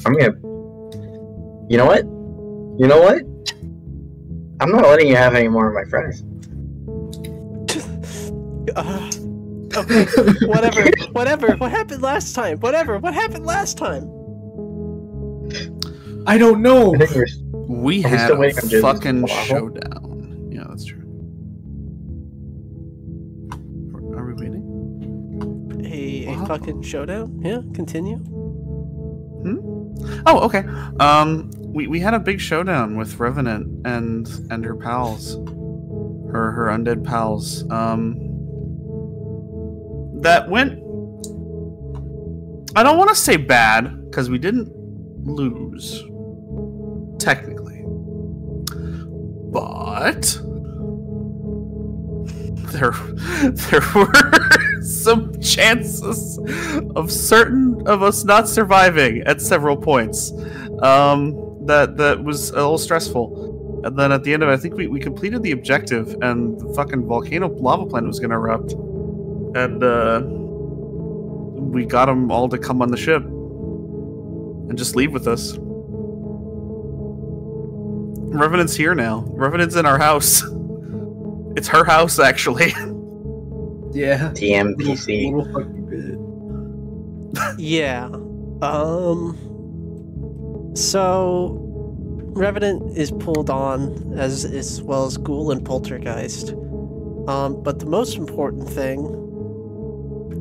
I'm gonna. You know what? You know what? I'm not letting you have any more of my friends. Okay, whatever. What happened last time? What happened last time? I don't know. I think We Are we had still a waiting on James fucking Waffle? showdown. Yeah, that's true. Are we waiting? A Wow. fucking showdown? Yeah, continue. Oh, okay. We had a big showdown with Revenant and her pals, her undead pals. That went. I don't want to say bad because we didn't lose, technically, but there were some chances of certain of us not surviving at several points. That was a little stressful. And then at the end of it, I think we completed the objective, and the fucking volcano lava planet was going to erupt. And we got them all to come on the ship and just leave with us. Revenant's here now. Revenant's in our house. It's her house, actually. Yeah. TMPC. Little fucking bit. Yeah. So Revenant is pulled on as well as Ghoul and Poltergeist. But the most important thing,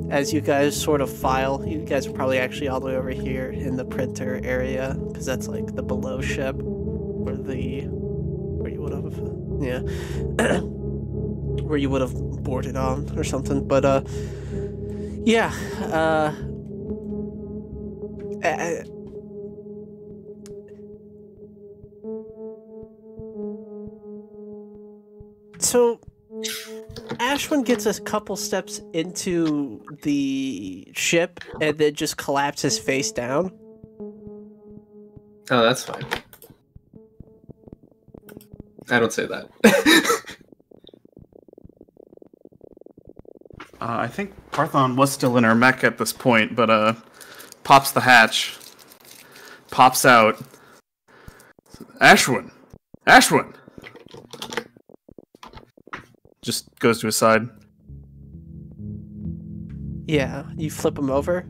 as you guys sort of file, you guys are probably actually all the way over here in the printer area, because that's like the below ship, where you would have, yeah, where you would have boarded on or something. But yeah, so Ashwin gets a couple steps into the ship and then just collapses face down. Oh, that's fine. I don't say that. I think Parthon was still in her mech at this point, but pops the hatch, pops out. Ashwin! Just goes to his side. Yeah, you flip him over.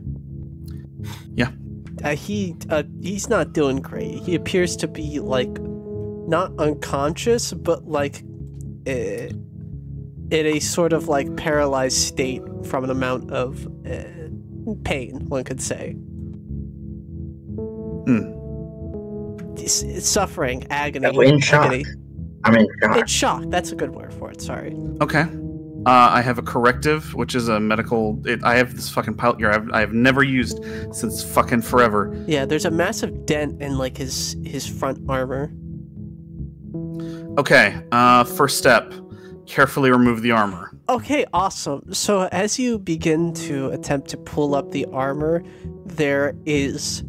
Yeah. He's not doing great. He appears to be like not unconscious, but like in a sort of like paralyzed state from an amount of pain, one could say. It's suffering, agony. Oh, in shock. agony. I'm in shock. It's shock. That's a good word for it. Sorry. Okay. I have a corrective, which is a medical. I have this fucking pilot gear I have never used since fucking forever. Yeah, there's a massive dent in like his front armor. Okay. First step: carefully remove the armor. Okay, awesome. So as you begin to attempt to pull up the armor, there is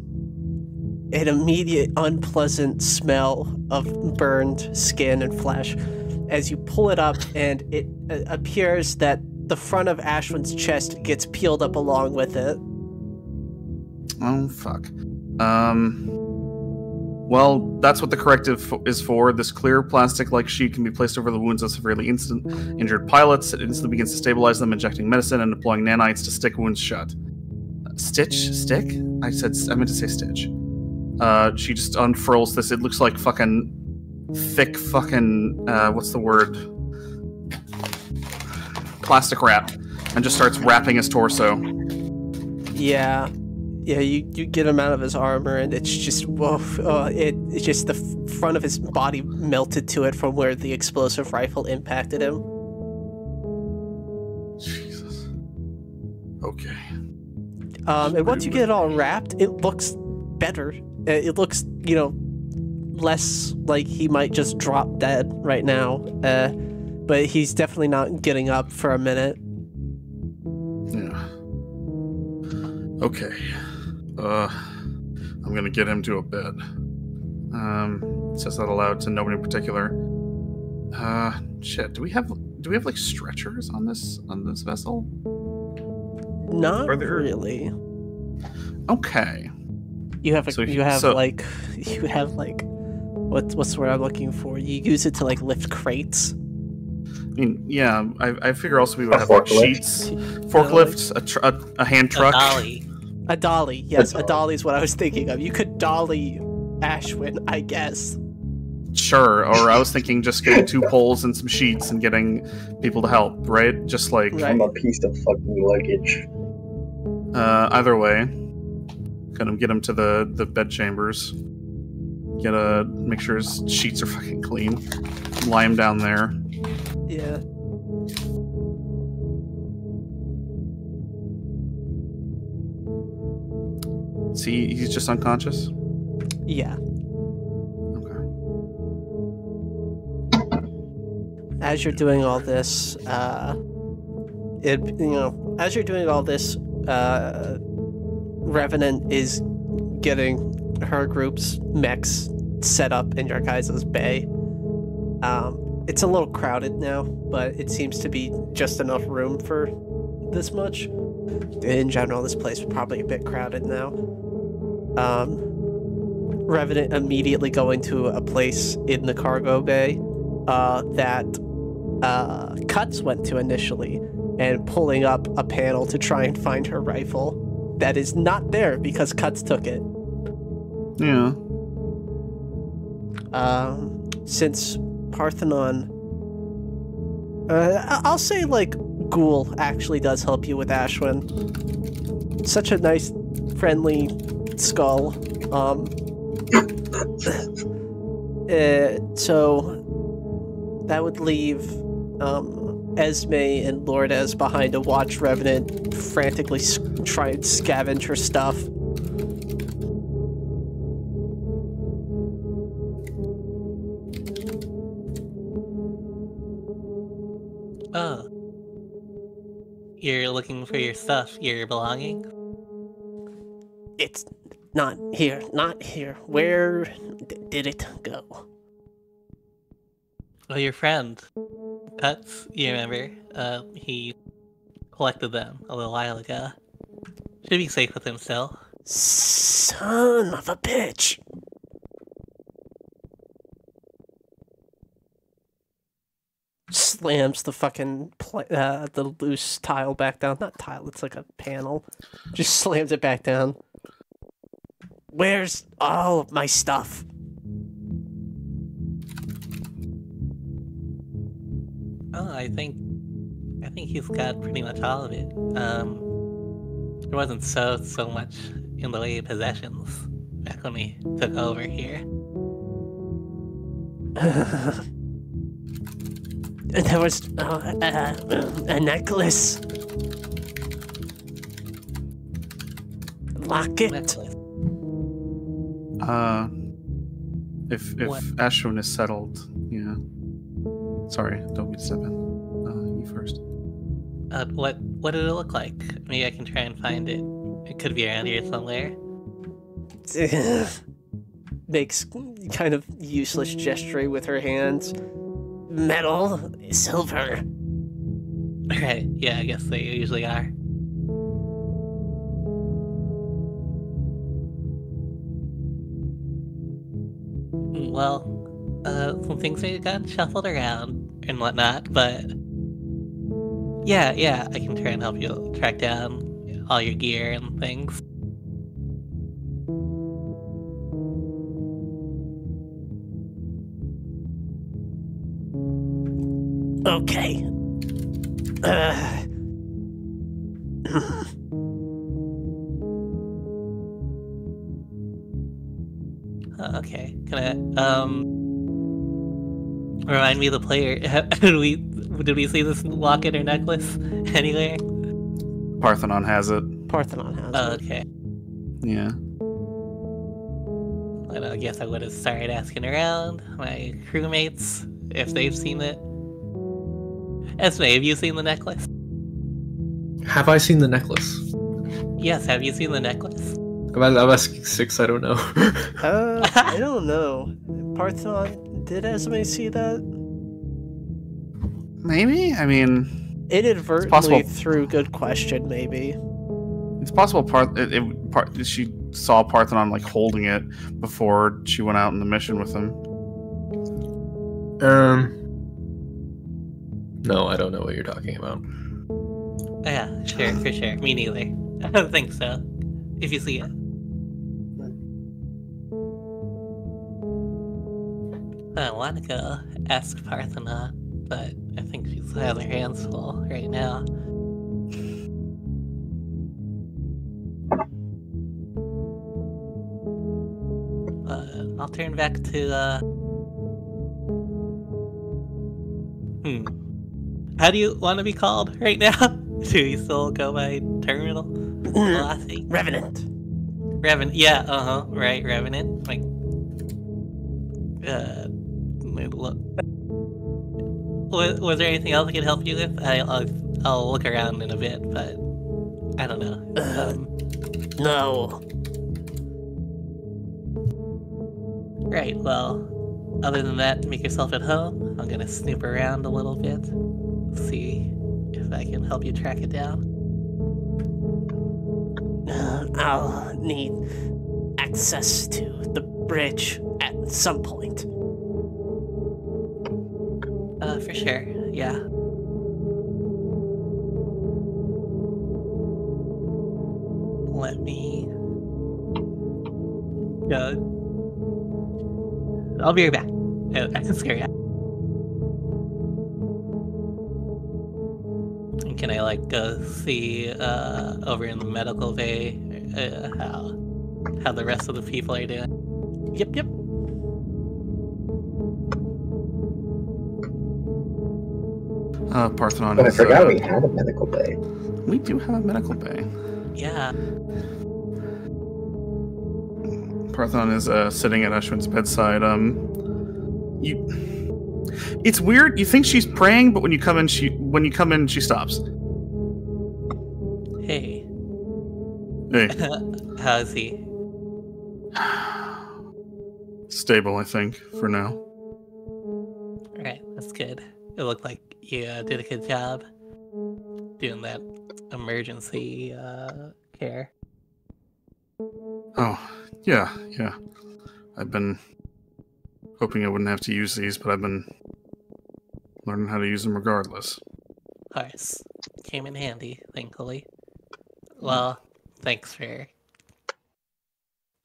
an immediate unpleasant smell of burned skin and flesh as you pull it up, and it appears that the front of Ashwin's chest gets peeled up along with it. Oh fuck. Well, that's what the corrective is for. This clear plastic-like sheet can be placed over the wounds of severely injured pilots. It instantly begins to stabilize them, injecting medicine and deploying nanites to stick wounds shut. Stick? I meant to say stitch. She just unfurls this. It looks like fucking thick fucking, what's the word? Plastic wrap. And just starts wrapping his torso. Yeah, you get him out of his armor, and it's just, whoa, it's just the front of his body melted to it from where the explosive rifle impacted him. Jesus. Okay. And once you get it all wrapped, it looks better. It looks, less like he might just drop dead right now. But he's definitely not getting up for a minute. Yeah. Okay. I'm gonna get him to a bed. Says that aloud to nobody in particular. Shit. Do we have like stretchers on this vessel? Not Are there- really. Okay. You have So if- you have so- like what's the word I'm looking for? You use it to like lift crates. I mean, yeah, I figure also we would A have like forklift? sheets, forklifts, a hand truck. A dolly. A dolly, yes, A a dolly is what I was thinking of. You could dolly Ashwin, I guess. Sure, or I was thinking just getting 2 poles and some sheets and getting people to help, right? Just like Right. I'm a piece of fucking luggage. either way, kind of get him to the bed chambers. Make sure his sheets are fucking clean. Lie him down there. Yeah. See, he's just unconscious. Yeah. Okay. As you're doing all this, Revenant is getting her group's mechs set up in your guys' bay. It's a little crowded now, but it seems to be just enough room for this much. In general, this place is probably a bit crowded now. Revenant immediately going to a place in the cargo bay that Cuts went to initially, and pulling up a panel to try and find her rifle that is not there because Cuts took it. Yeah. Since Parthenon, I'll say like Ghoul actually does help you with Ashwin. Such a nice, friendly skull. So that would leave Esme and Lourdes behind to watch Revenant frantically try and scavenge her stuff. Oh. You're looking for your stuff, your belongings? It's not here, not here. Where did it go? Oh, your friend, Cuts, you remember? He collected them a little while ago. Should be safe with him still. Son of a bitch. Slams the fucking the loose tile back down. Not tile, it's like a panel. Just slams it back down. Where's all of my stuff? Oh, I think he's got pretty much all of it. There wasn't so much in the way of possessions back when we took over here. There was a necklace. Locket. Necklace. If What? Ashwin is settled, yeah. Sorry, don't mean to step in. You first. What did it look like? Maybe I can try and find it. It could be around here somewhere. Makes kind of useless gesture with her hands. Metal, silver. Right, yeah, I guess they usually are. Well, some things may have gotten shuffled around and whatnot, but yeah, I can try and help you track down all your gear and things. Okay. Okay, can I, remind me of the player. Did we see this locket or necklace anywhere? Parthenon has it. Parthenon has it. Okay. Yeah. Well, I guess I would have started asking around my crewmates if they've seen it. Esme, have you seen the necklace? Have I seen the necklace? Yes, have you seen the necklace? I'm asking Six, I don't know. I don't know. Parthenon, did Esme see that? Maybe? I mean, Inadvertently possible. through good question, maybe. it's possible she saw Parthenon like holding it before she went out on the mission with him. No, I don't know what you're talking about. Yeah, sure, for sure. Me neither. I don't think so. If you see it. I want to go ask Parthenon, but I think she's had her hands full right now. I'll turn back to, How do you want to be called right now? Do you still go by Terminal Velocity? Revenant. Revenant, yeah, right, Revenant. Like, look. Was there anything else I could help you with? I'll look around in a bit, but I don't know. No. Right, well, other than that, make yourself at home. I'm gonna snoop around a little bit, see if I can help you track it down. I'll need access to the bridge at some point. For sure, yeah. Let me go. I'll be right back. I can scare you. Can I like go see over in the medical bay how the rest of the people are doing? Yep. Parthenon. But I forgot we had a medical bay. We do have a medical bay. Yeah. Parthenon is sitting at Ashwin's bedside. It's weird. You think she's praying, but when you come in, she stops. Hey. Hey. How's he? Stable, I think, for now. Alright, that's good. It looked like you did a good job doing that emergency care. Oh, yeah. I've been hoping I wouldn't have to use these, but I've been learning how to use them regardless. Of course. Came in handy, thankfully. Well, thanks for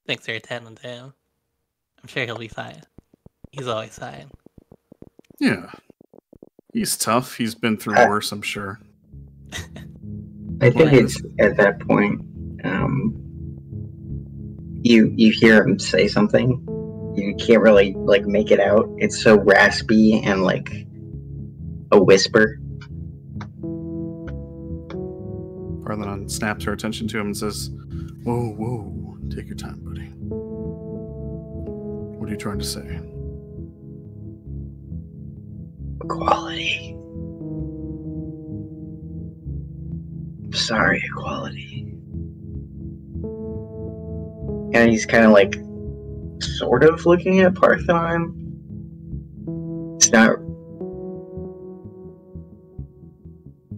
attending to him. I'm sure he'll be fine. He's always fine. Yeah. He's tough. He's been through worse, I'm sure. I think it's at that point, you hear him say something. You can't really like make it out. It's so raspy and like a whisper. Parthenon snaps her attention to him and says, Whoa, take your time, buddy. What are you trying to say? Equality. Sorry, equality. And he's kind of like, sort of looking at Parthenon. It's not.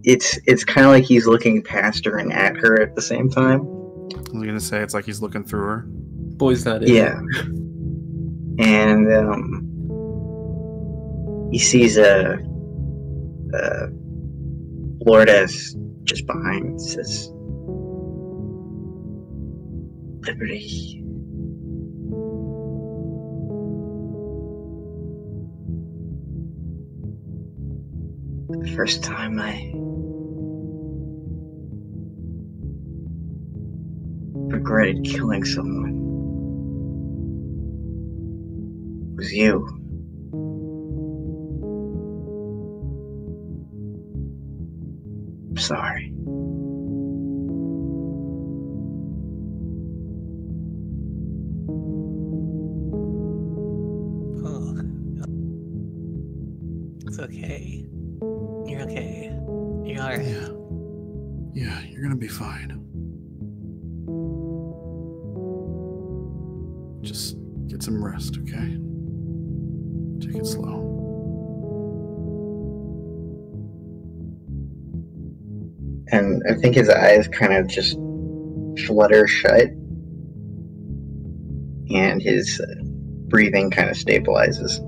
It's kind of like he's looking past her and at her at the same time. I was gonna say it's like he's looking through her. Boy's not in. Yeah. And he sees a Lourdes just behind. Says, "Liberty." The first time I regretted killing someone was you. I'm sorry. Oh. It's okay. You're okay. You're alright. Yeah, you're gonna be fine. Just get some rest, okay? Take it slow. And I think his eyes kind of just flutter shut. and his breathing kind of stabilizes.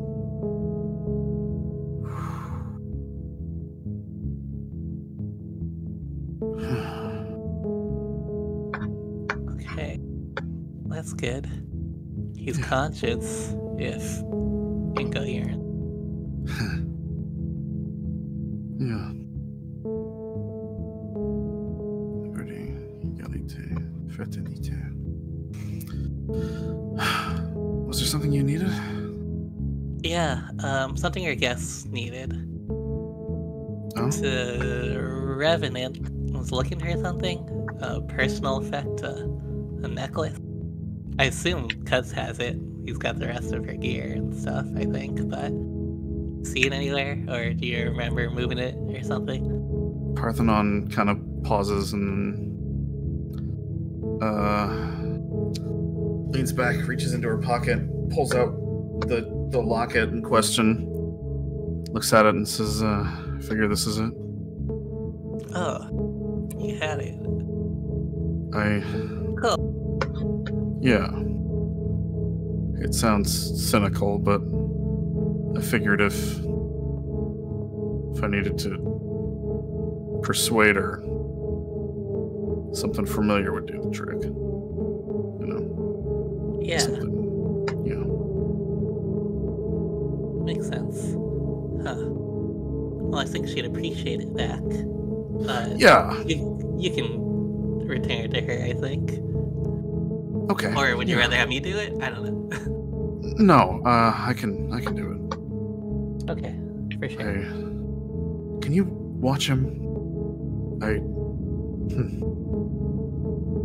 Okay, that's good. He's conscious if incoherent. Yeah. Liberty, égalité, fraternité. Was there something you needed? Yeah, something your guests needed. Oh? The Revenant was looking for something. A personal effect, a necklace. I assume Cuz has it. He's got the rest of her gear and stuff, I think, but see it anywhere? Or do you remember moving it or something? Parthenon kind of pauses and leans back, reaches into her pocket, pulls out the locket in question, looks at it and says, I figure this is it. Oh, you had it. Cool. Yeah. It sounds cynical, but I figured if I needed to persuade her, something familiar would do the trick. You know? Yeah, Something, makes sense. Huh. Well, I think she'd appreciate it back. Yeah. You can return it to her, I think. Okay. Or would you rather have me do it? I don't know. No, I can do it. Okay, for sure. Can you watch him?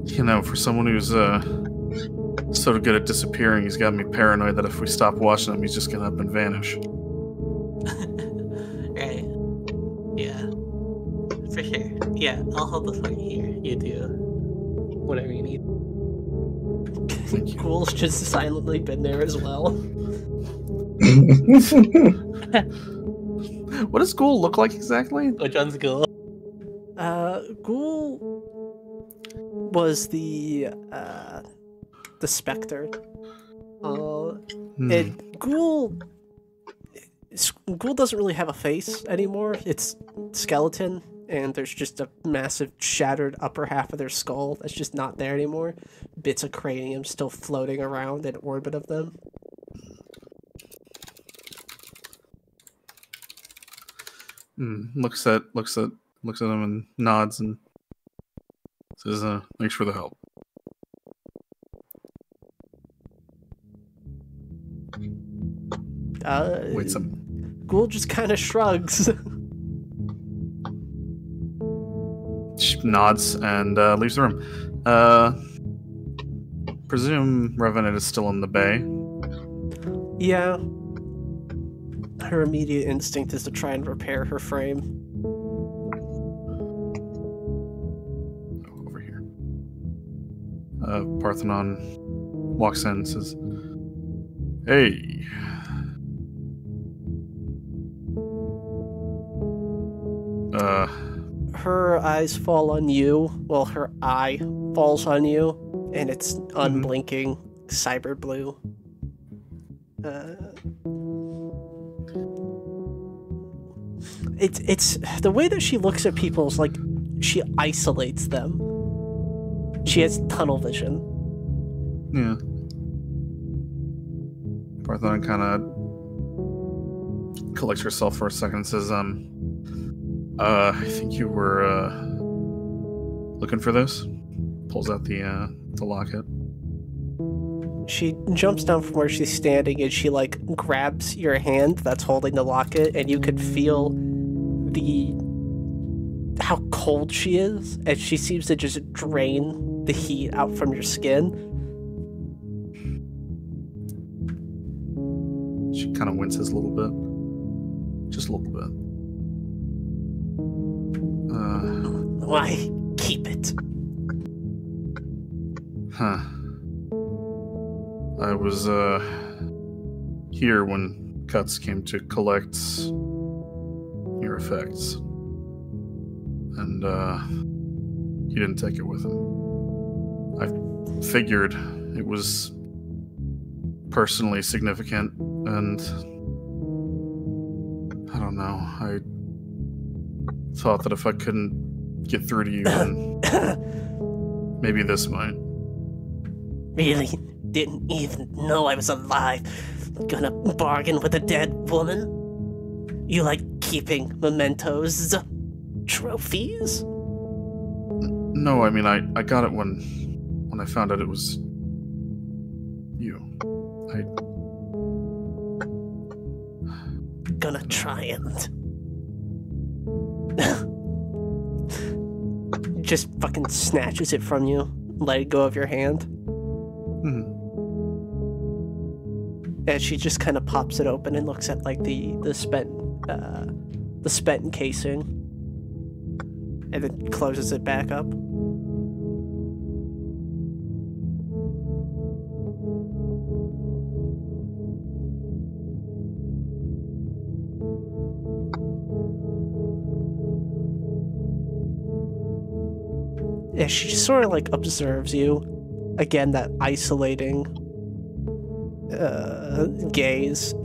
You know, for someone who's so good at disappearing, he's got me paranoid that if we stop watching him, he's just gonna up and vanish. Right. Yeah. For sure. Yeah, I'll hold the fort here. You do whatever you need. Thank you. Ghoul's just silently been there as well. What does Ghoul look like exactly? Which one's cool? Ghoul was the specter. And Ghoul doesn't really have a face anymore. It's skeleton, and there's just a massive shattered upper half of their skull that's just not there anymore. Bits of cranium still floating around in orbit of them. Looks at him and nods and says, "Thanks for the help." Wait some. Ghoul just kind of shrugs. She nods and leaves the room. Presume Revenant is still in the bay. Yeah. Her immediate instinct is to try and repair her frame. Over here. Parthenon walks in and says, "Hey." Her eyes fall on you. Well, her eye falls on you, and it's unblinking cyber blue. It's the way that she looks at people is like she isolates them. She has tunnel vision. Yeah. Parthenon kind of collects herself for a second and says, I think you were looking for this. Pulls out the locket. She jumps down from where she's standing and she like grabs your hand that's holding the locket, and you could feel how cold she is, and she seems to just drain the heat out from your skin. She kind of winces a little bit. Just a little bit. Why keep it? Huh. I was here when Cuts came to collect your effects. And he didn't take it with him. I figured it was personally significant, and I don't know. I thought that if I couldn't get through to you, then maybe this might. Really? Didn't even know I was alive. Gonna bargain with a dead woman? You like keeping mementos? Trophies? No, I mean, I got it when I found out it was you. Gonna try and just fucking snatches it from you, let it go of your hand. And she just kind of pops it open and looks at like the spent casing, and then closes it back up. Yeah, she just sort of like observes you. Again, that isolating gaze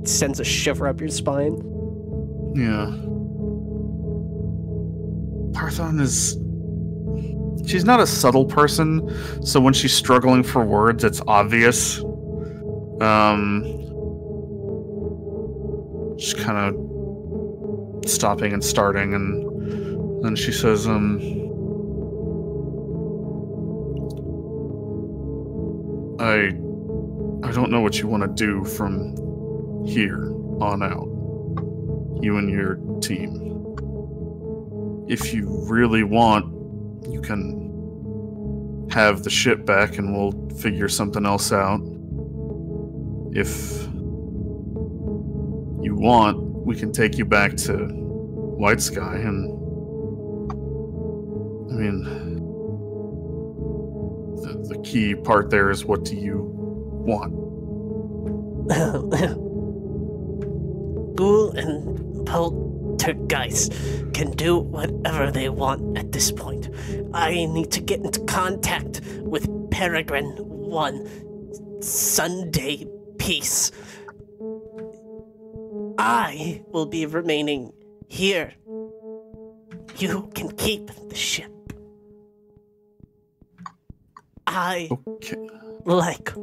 sends a shiver up your spine. Yeah. Parthon is... She's not a subtle person, so when she's struggling for words, it's obvious. Just kind of stopping and starting, and then she says, I don't know what you want to do from here on out. You and your team. If you really want, you can have the ship back and we'll figure something else out. If you want, we can take you back to White Sky, and I mean, the key part there is, what do you want? Ghoul and Poltergeist can do whatever they want at this point. I need to get into contact with Peregrine 1, Sunday Peace. I will be remaining here. You can keep the ship. I like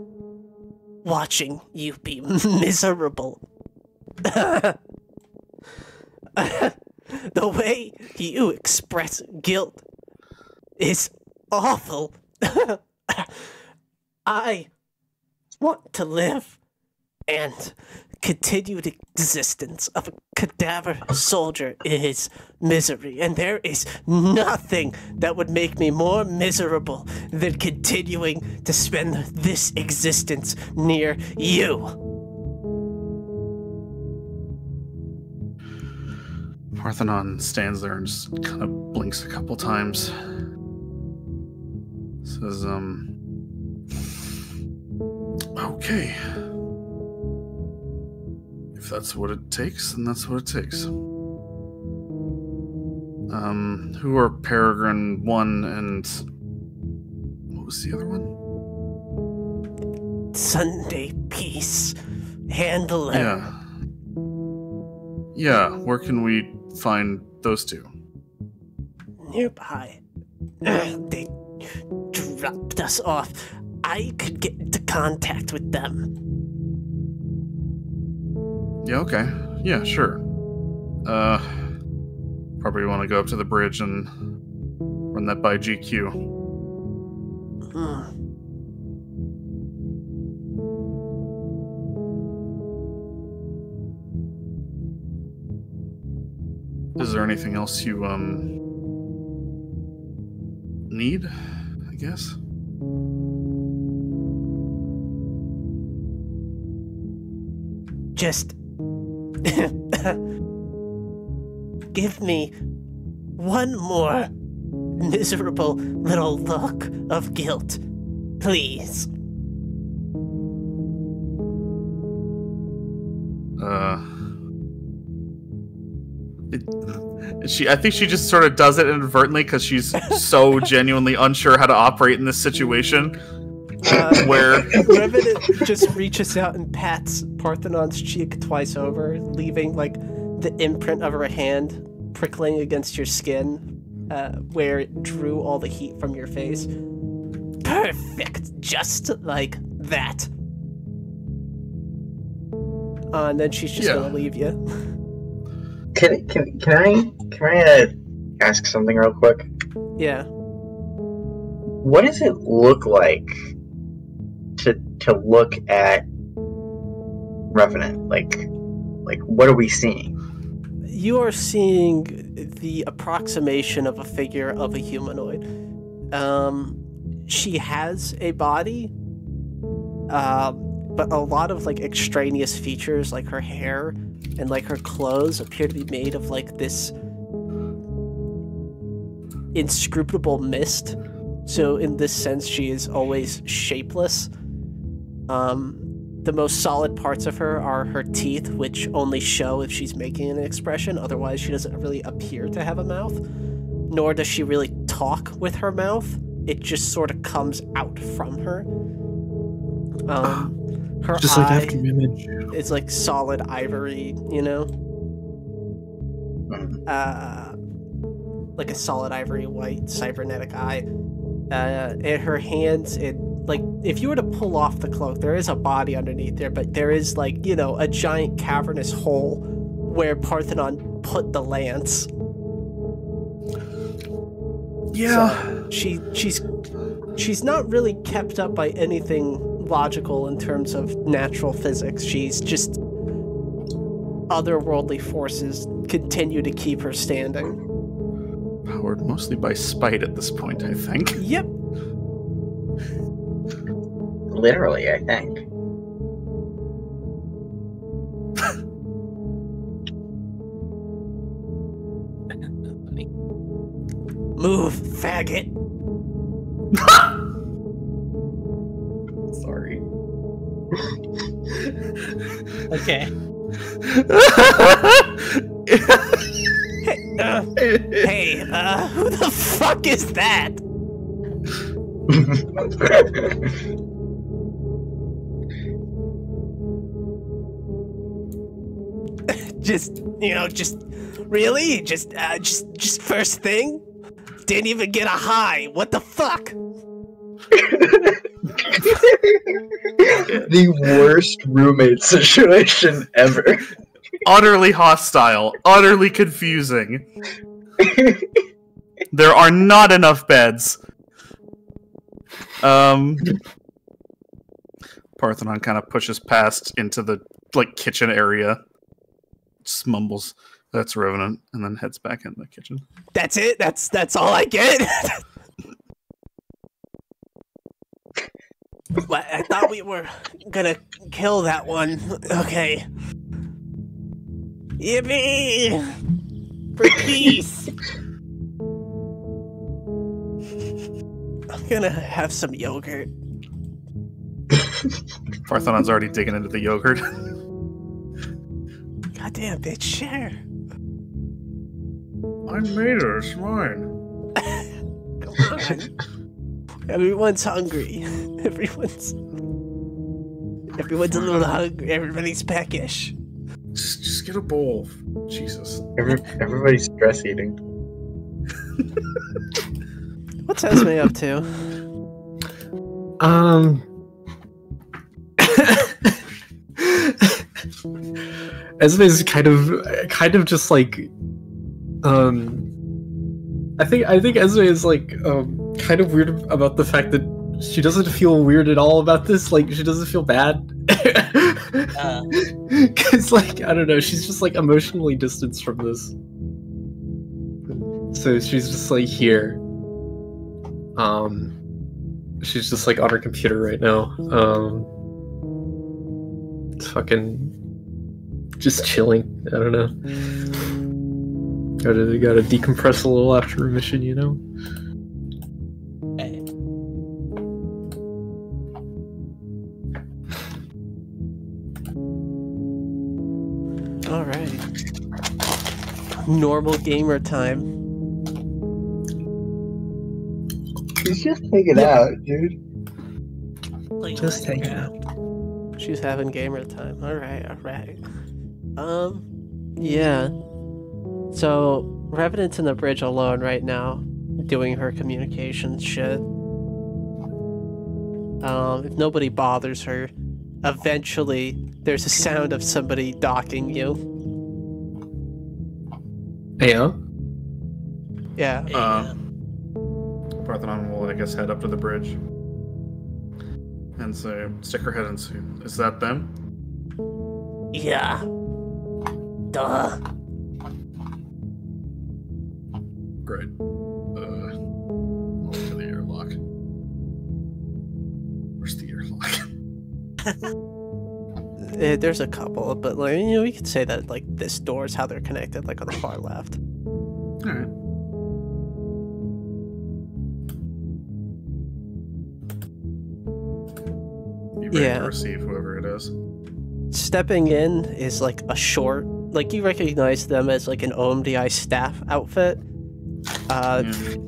watching you be miserable. The way you express guilt is awful. I want to live and continued existence of a cadaver soldier is misery, and there is nothing that would make me more miserable than continuing to spend this existence near you. Parthenon stands there and just kind of blinks a couple times. Says, okay. If that's what it takes, then that's what it takes. Who are Peregrine 1 and... what was the other one? Sunday Peace. Handler. Yeah, where can we find those two? Nearby. They dropped us off. I could get into contact with them. Yeah, okay. Yeah, sure. Probably want to go up to the bridge and run that by GQ. Is there anything else you, need, I guess? Just give me one more miserable little look of guilt, please. I think she just sort of does it inadvertently because she's so genuinely unsure how to operate in this situation. Where Revenant just reaches out and pats Parthenon's cheek twice over, leaving like the imprint of her hand prickling against your skin, where it drew all the heat from your face. Perfect, just like that. And then she's just gonna leave you. Can I ask something real quick? Yeah. What does it look like to look at Revenant? Like what are we seeing? You are seeing the approximation of a figure of a humanoid. She has a body, but a lot of like extraneous features, like her hair and like her clothes, appear to be made of like this inscrutable mist. So in this sense, she is always shapeless. The most solid parts of her are her teeth, which only show if she's making an expression. Otherwise, she doesn't really appear to have a mouth. Nor does she really talk with her mouth. It just sort of comes out from her. Her Just eye like after your image. is like solid ivory, you know? Like a solid ivory white cybernetic eye. And her hands, like, if you were to pull off the cloak, there is a body underneath there, but there is, like, you know, a giant cavernous hole where Parthenon put the lance. Yeah. So she's not really kept up by anything logical in terms of natural physics. She's just otherworldly forces continue to keep her standing. Powered mostly by spite at this point, I think. Yep. Literally, I think. Funny. Move, faggot. Sorry. Okay. Hey, who the fuck is that? Just really? Just first thing? Didn't even get a hi. What the fuck? The worst roommate situation ever. Utterly hostile, utterly confusing. There are not enough beds. Parthenon kind of pushes past into the kitchen area. Just mumbles, "That's Revenant," and then heads back in the kitchen. That's it? That's all I get? What? I thought we were gonna kill that one. Okay. Yippee! For peace! I'm gonna have some yogurt. Parthenon's already digging into the yogurt. Goddamn, bitch, share. I made it, it's mine. Come on. Everyone's hungry. Everyone's a little hungry. Everybody's peckish. Just get a bowl. Jesus. Everybody's stress eating. What's Esme up to? Esme's kind of just like I think Esme is like kind of weird about the fact that she doesn't feel weird at all about this. Like, she doesn't feel bad. Cause like, I don't know, she's just like emotionally distanced from this. So she's just like here. She's just like on her computer right now. Fucking just chilling. I don't know. Gotta decompress a little after a mission, you know? Okay. Alright. Normal gamer time. He's just hanging out, dude. Playing Just hanging Minecraft. She's having gamer time. Alright. Yeah. So, Revenant's in the bridge alone right now, doing her communications shit. If nobody bothers her, eventually there's a sound of somebody docking you. Yeah. Yeah. Parthenon will, I guess, head up to the bridge and say, stick her head and see, is that them? Yeah. Duh. Great. I'll to the airlock. Where's the airlock? There's a couple, but like, you know, we could say that like this door is how they're connected, like on the far left. Alright. Be ready Yeah. to receive whoever it is. Stepping in is like a short, like you recognize them as like an OMDI staff outfit.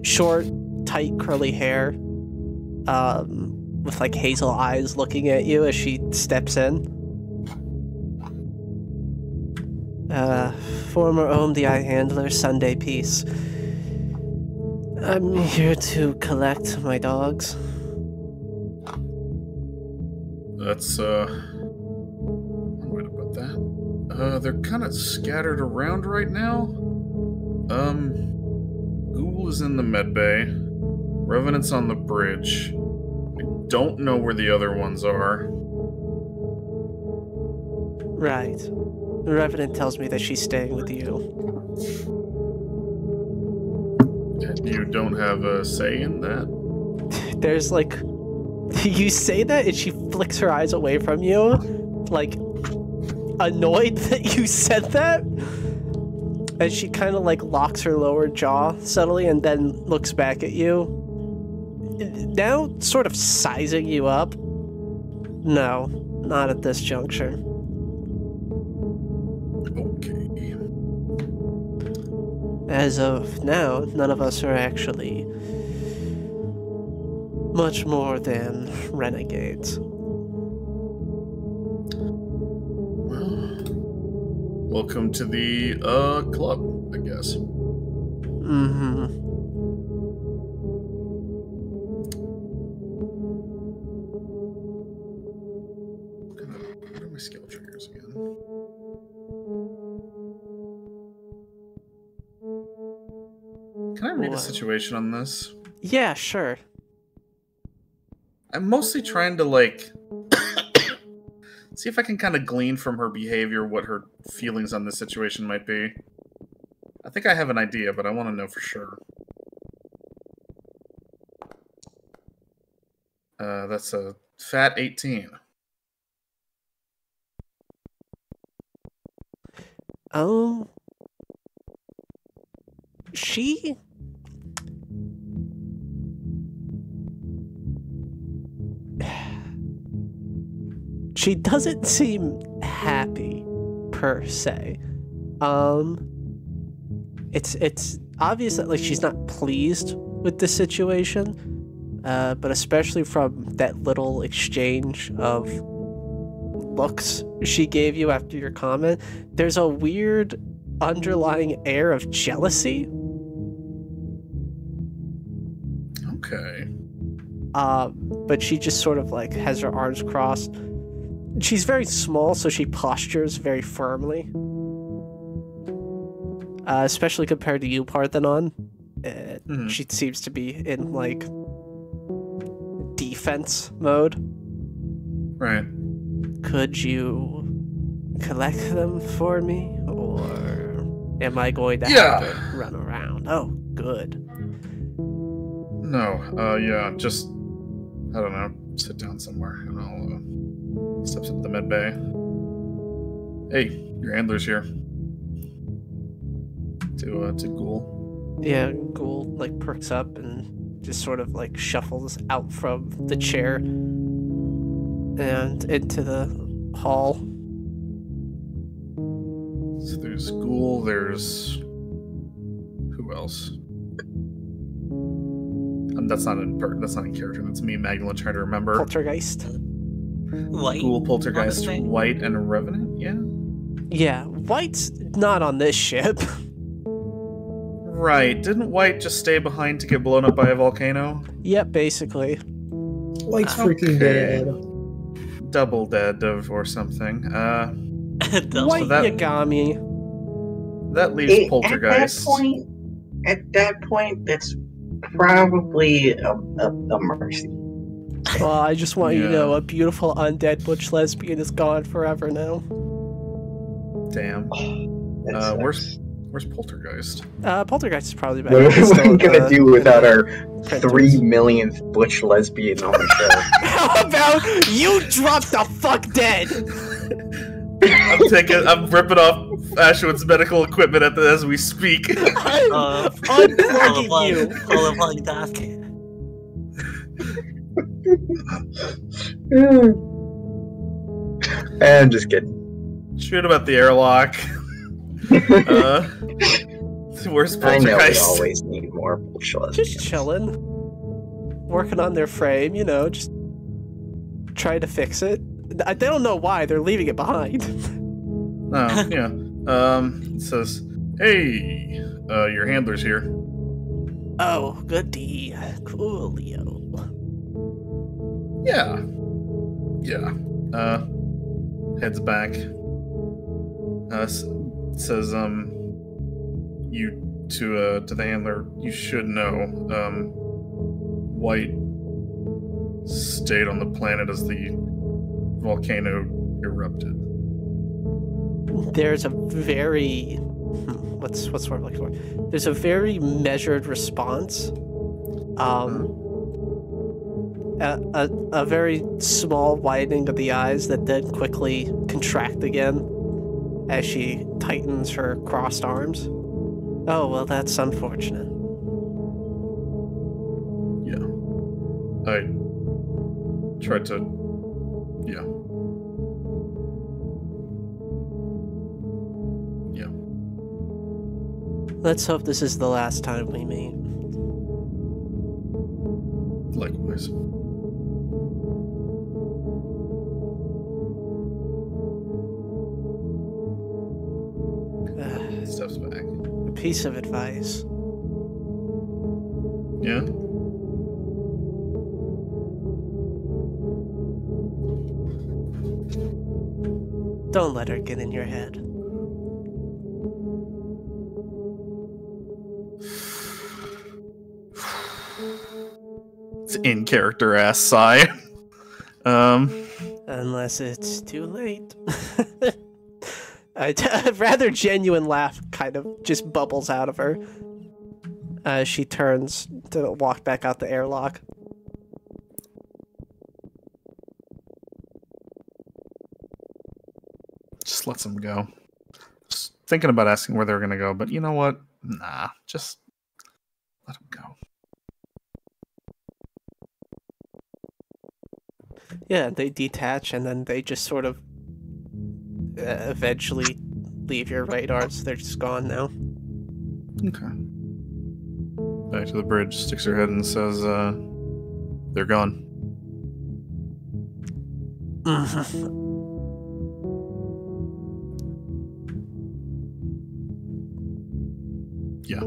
Short, tight, curly hair, with like hazel eyes looking at you as she steps in. Former OMDI handler, Sunday Peace. I'm here to collect my dogs. That's, one way to put that. They're kind of scattered around right now. Ghoul is in the med bay. Revenant's on the bridge. I don't know where the other ones are. Right. The Revenant tells me that she's staying with you. And you don't have a say in that? There's like... You say that and she flicks her eyes away from you, like, annoyed that you said that. And she kind of like locks her lower jaw subtly and then looks back at you. Now sort of sizing you up. No, not at this juncture. Okay. As of now, none of us are actually much more than renegades. Well, welcome to the, club, I guess. Mm-hmm. What are my skill triggers again? Can I read a What? situation on this? Yeah, sure. I'm mostly trying to, like, see if I can kind of glean from her behavior what her feelings on this situation might be. I think I have an idea, but I want to know for sure. That's a fat 18. She... She doesn't seem happy, per se. It's obvious that like she's not pleased with the situation, but especially from that little exchange of looks she gave you after your comment, there's a weird underlying air of jealousy. Okay. But she just sort of like has her arms crossed. She's very small, so she postures very firmly. Especially compared to you, Parthenon. She seems to be in, like, defense mode. Right. Could you collect them for me? Or am I going to have to run around? Oh, good. No, yeah, just, I don't know, sit down somewhere and I'll, steps into the med bay. Hey, your handler's here. To Ghoul. Yeah, Ghoul, like, perks up and just sort of, like, shuffles out from the chair and into the hall. So there's Ghoul, there's... Who else? That's not in character, that's me, Magdalene, trying to remember. Poltergeist. White. Ghoul, Poltergeist, honestly. White, and Revenant. Yeah. Yeah, White's not on this ship. Right. Didn't White just stay behind to get blown up by a volcano? Yep, basically. White's Okay. freaking dead. Double dead or something. Double. White that- Yagami. That leaves Poltergeist. At that point, that's probably a mercy. Well, I just want you to Yeah. know a beautiful undead butch lesbian is gone forever now. Damn. That Where's Poltergeist? Poltergeist is probably back. What are He's still we in gonna the- do without our Printers. 3 millionth butch lesbian on the show? How about you drop the fuck dead? I'm ripping off Ashwin's medical equipment as we speak. I'm unplugging you. Pull a plug, Doc. I'm just kidding. Shoot him at the airlock. Where's I know we Poltergeist? always need more butch lesbians. Just chilling. Working on their frame, just trying to fix it. They don't know why, they're leaving it behind. Oh, yeah. It says, "Hey, your handler's here." Oh, goody. Coolio. Yeah. Heads back. Says, you to the handler, you should know, White stayed on the planet as the volcano erupted. There's a very... What's the word I'm looking for? There's a very measured response. A very small widening of the eyes that then quickly contract again as she tightens her crossed arms. Oh, well, that's unfortunate. Yeah. I tried to... Yeah. Let's hope this is the last time we meet. Likewise. Steps back. A piece of advice. Yeah? Don't let her get in your head. It's in character ass sigh. Unless it's too late. A rather genuine laugh kind of just bubbles out of her as she turns to walk back out the airlock. Just lets them go. Just thinking about asking where they're gonna go, but you know what? Nah, just let them go. Yeah, they detach and then they just sort of eventually leave your radar, so they're just gone now. Okay. Back to the bridge, sticks her head and says, they're gone. Yeah.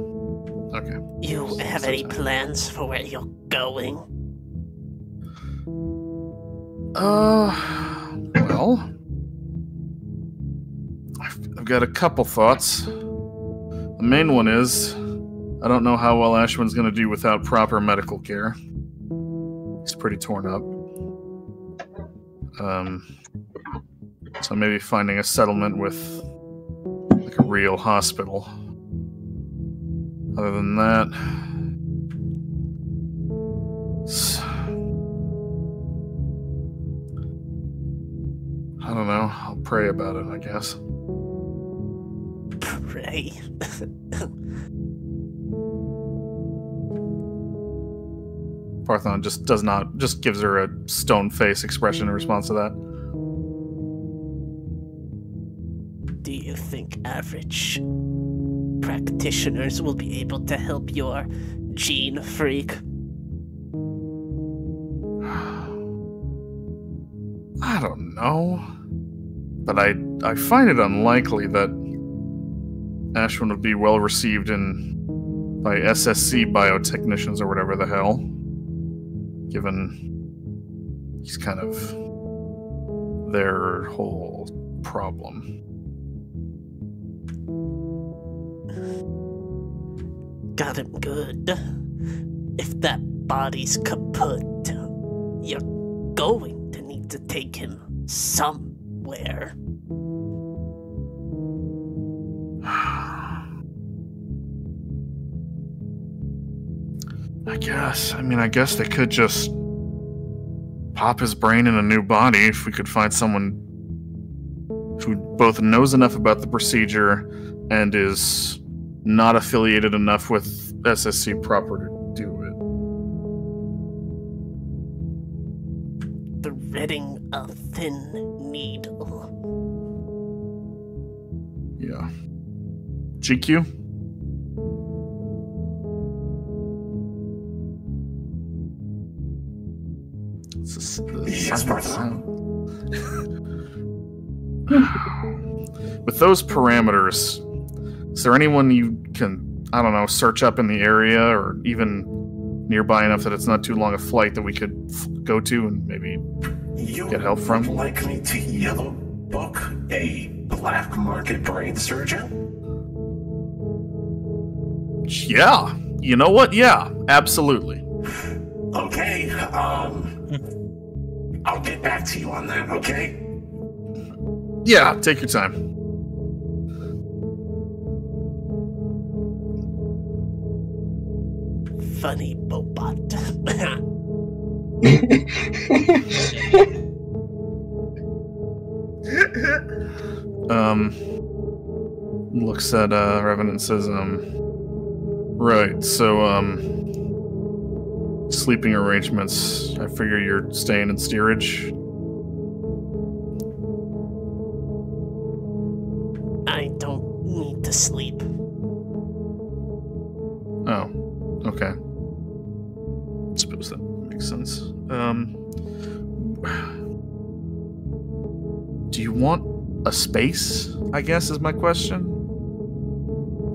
Okay. You have any plans for where you're going? Well, I've got a couple thoughts. The main one is, I don't know how well Ashwin's gonna do without proper medical care. He's pretty torn up. So maybe finding a settlement with, like, a real hospital. Other than that, I don't know. I'll pray about it, I guess. Pray. Parthon just gives her a stone face expression in response to that. Do you think average practitioners will be able to help your gene freak? I know, but I find it unlikely that Ashwin would be well received by SSC biotechnicians or whatever the hell, given he's kind of their whole problem. Got him good. If that body's kaput, you're going to need to take him somewhere. I guess they could just pop his brain in a new body if we could find someone who both knows enough about the procedure and is not affiliated enough with SSC proper to do it. Threading a thin needle. Yeah. GQ? Yes, Parthenon. With those parameters, is there anyone you can, I don't know, search up in the area or even nearby enough that it's not too long a flight that we could go to and maybe get help from? You would like me to yellow book a black market brain surgeon? Yeah. You know what? Yeah, absolutely. Okay, I'll get back to you on that, okay? Yeah, take your time. Funny Bobot. Looks at Revenant and says, right, so, sleeping arrangements. I figure you're staying in steerage. I don't need to sleep. Oh, okay. I suppose that makes sense. Do you want a space, I guess, is my question?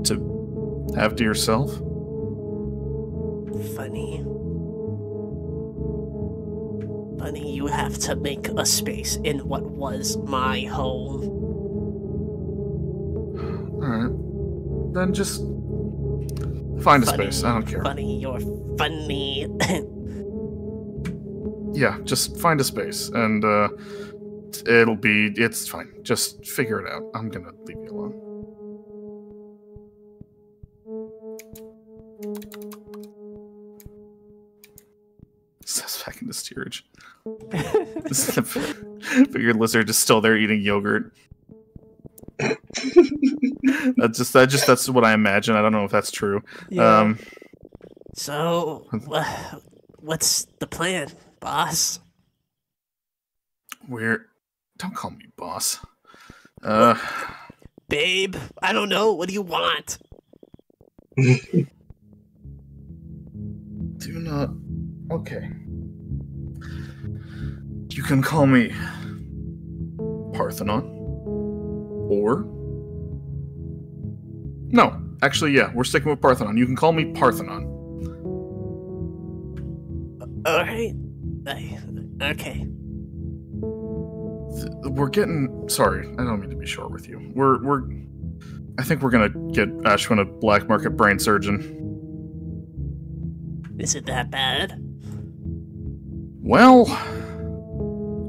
To have to yourself? Funny. Funny, you have to make a space in what was my home. Alright. Then just find a space. I don't care. Funny, you're funny. Yeah, just find a space, and it's fine. Just figure it out. I'm gonna leave you alone. Steps back into steerage. Figured lizard is still there eating yogurt. That's what I imagine. I don't know if that's true. Yeah. So, what's the plan, boss? Don't call me boss. Babe, I don't know. What do you want? Do not. Okay. You can call me Parthenon. Or. No, actually, yeah, we're sticking with Parthenon. You can call me Parthenon. Alright. Okay. We're getting. Sorry, I don't mean to be short with you. I think we're gonna get Ashwin a black market brain surgeon. Is it that bad? Well,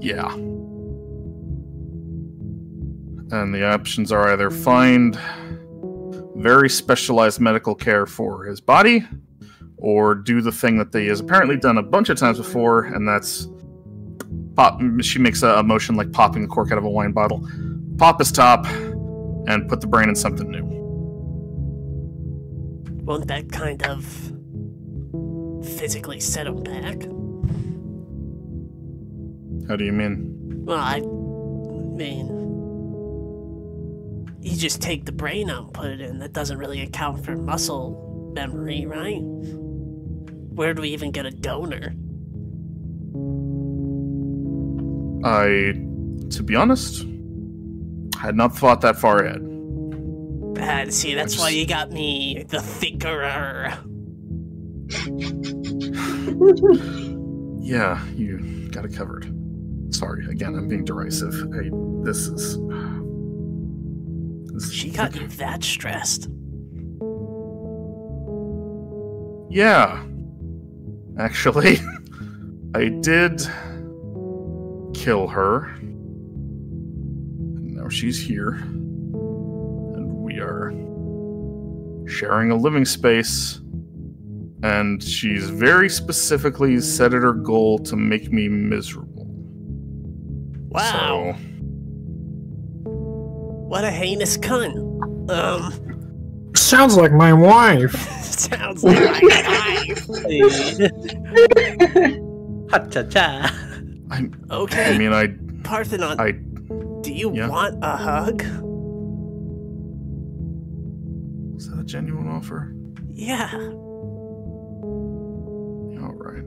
yeah. And the options are either find very specialized medical care for his body, or do the thing that he has apparently done a bunch of times before, and that's pop. She makes a motion like popping the cork out of a wine bottle. Pop his top, and put the brain in something new. Won't that kind of physically set him back? How do you mean? Well, I mean, you just take the brain out and put it in. That doesn't really account for muscle memory, right? Where do we even get a donor? To be honest, I had not thought that far ahead. See, that's why you got me the thinkerer. Yeah, you got it covered. Sorry, again, I'm being derisive. She got you that stressed. Yeah. Actually, I did kill her. And now she's here. And we are sharing a living space. And she's very specifically set it her goal to make me miserable. Wow. So, what a heinous cunt. Sounds like my wife. Sounds like my wife. Ha-cha-cha. Okay. I mean, Parthenon, do you want a hug? Is that a genuine offer? Yeah. All right.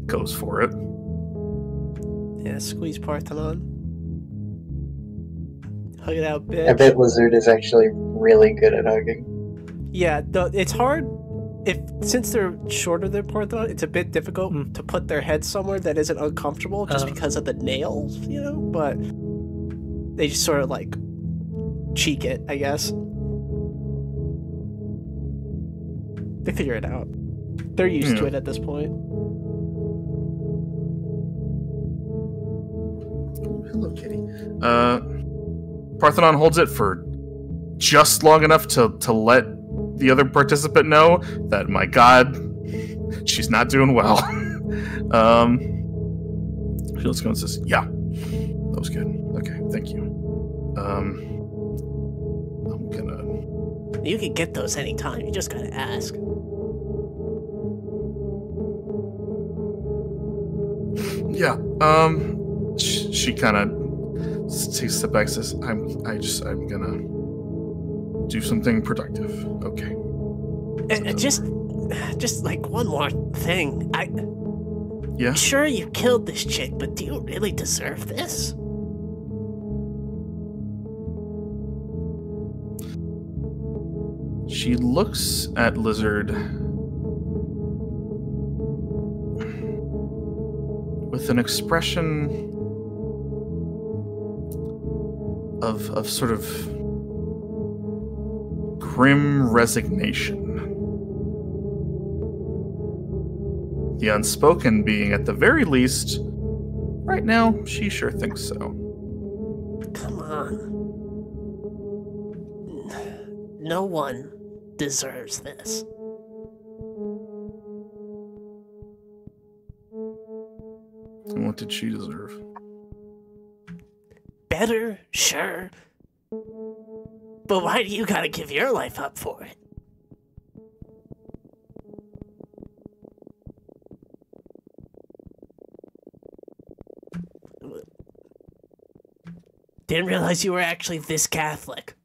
Goes for it. Yeah, squeeze Parthenon. Hug it out, bitch. I bet Lizard is actually really good at hugging. Yeah, it's hard. Since they're shorter than Parthenon, it's a bit difficult to put their head somewhere that isn't uncomfortable just because of the nails, but they just sort of like cheek it, I guess. They figure it out. They're used to it at this point. Hello, kitty. Parthenon holds it for just long enough to let the other participant know that, my God, she's not doing well. She lets go and says, "Yeah, that was good. Okay, thank you. I'm gonna." You can get those anytime. You just gotta ask. Yeah. She kind of takes a step back and says, I'm gonna do something productive. Okay. Just like one more thing. Yeah? Sure, you killed this chick, but do you really deserve this? She looks at Lizard with an expression of sort of grim resignation. The unspoken being, at the very least, right now, she sure thinks so. Come on. No one deserves this. And what did she deserve? Better, sure. But why do you gotta give your life up for it? Didn't realize you were actually this Catholic.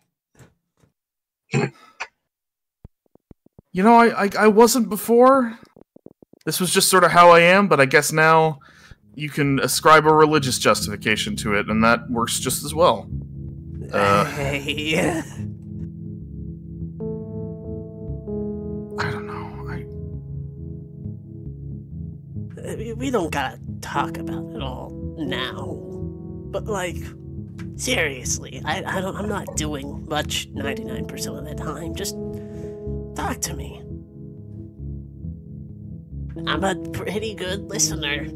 You know, I wasn't before. This was just sort of how I am, but I guess now you can ascribe a religious justification to it, and that works just as well. Hey. I don't know. We don't gotta talk about it all now. But, like, seriously, I'm not doing much 99% of the time. Just talk to me. I'm a pretty good listener.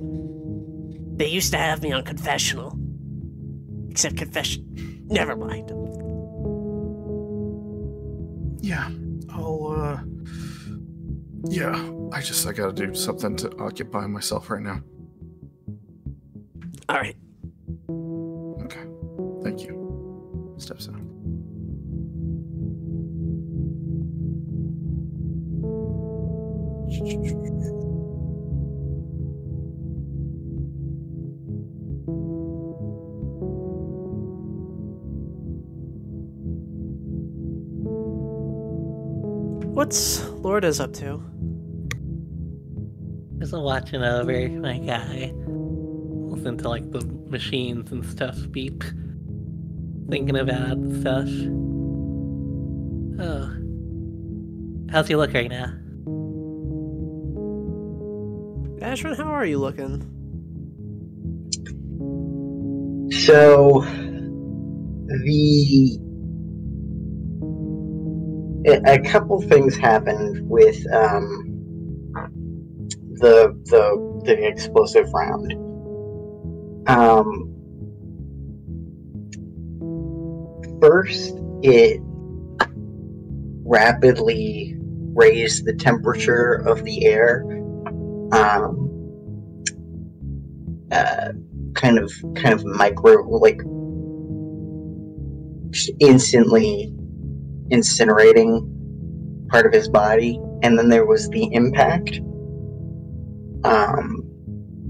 They used to have me on confessional. Except confession. Never mind. Yeah, I gotta do something to occupy myself right now. Alright. Okay, thank you. Steps out. What's Lorda's up to? Just watching over my guy. listen to like the machines and stuff beep. Thinking about stuff. Oh. How's you look right now? Ashwin, how are you looking? So, a couple things happened with the explosive round. First, it rapidly raised the temperature of the air, kind of micro, like just instantly incinerating part of his body. And then there was the impact,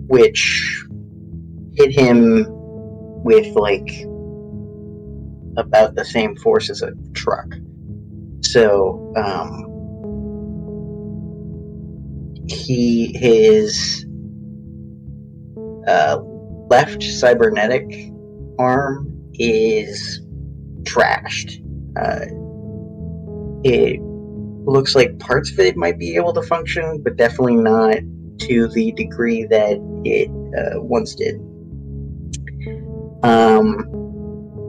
which hit him with like about the same force as a truck. So his left cybernetic arm is trashed. It looks like parts of it might be able to function, but definitely not to the degree that it once did.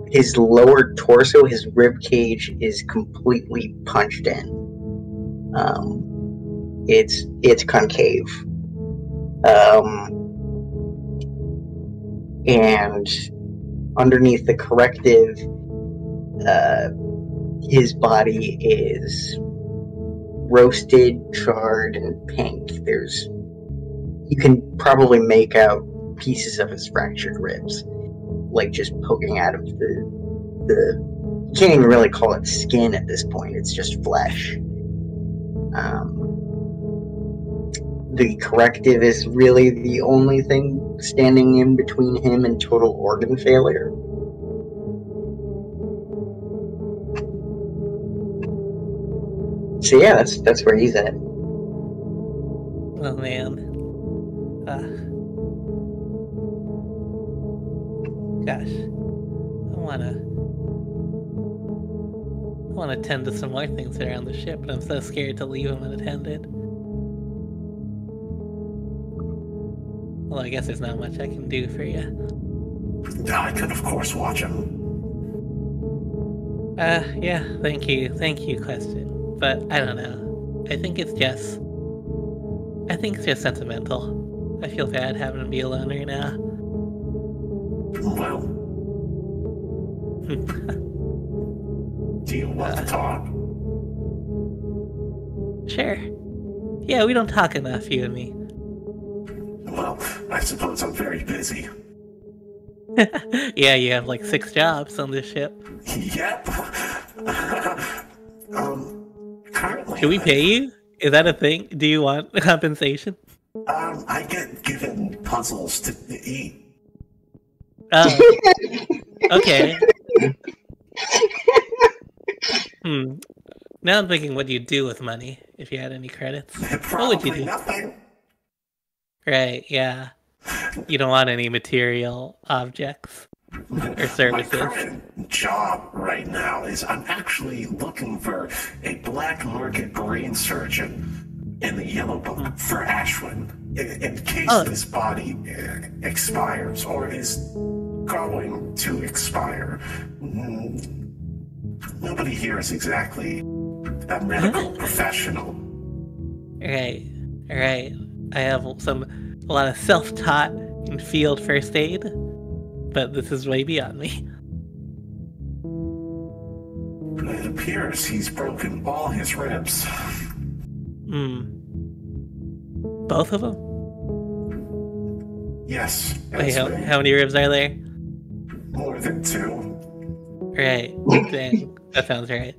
His lower torso, his rib cage, is completely punched in. It's concave. And underneath the corrective, his body is roasted, charred, and pink. You can probably make out pieces of his fractured ribs, like just poking out of you can't even really call it skin at this point, it's just flesh. The corrective is really the only thing standing in between him and total organ failure. So yeah, that's where he's at. Oh man. Gosh. I wanna tend to some more things around the ship, but I'm so scared to leave them unattended. Well, I guess there's not much I can do for you. I could, of course, watch him. Yeah, thank you, question. But I don't know. I think it's just sentimental. I feel bad having to be alone right now. Well, do you want to talk? Sure. Yeah, we don't talk enough, you and me. Well, I suppose I'm very busy. Yeah, you have like 6 jobs on this ship. Yep. Currently, Should we pay you? Is that a thing? Do you want compensation? I get given puzzles to eat. Oh. Okay. Now I'm thinking what you'd do with money if you had any credits. What would you do? Nothing. Right, yeah. You don't want any material objects or services. My current job right now is I'm actually looking for a black market brain surgeon in the Yellow Book for Ashwin in case this body expires or is going to expire. Nobody here is exactly a medical professional. Right. I have a lot of self-taught in field first aid, but this is way beyond me. It appears he's broken all his ribs. Both of them? Yes. Wait, how many ribs are there? More than 2. Right. Dang. That sounds right.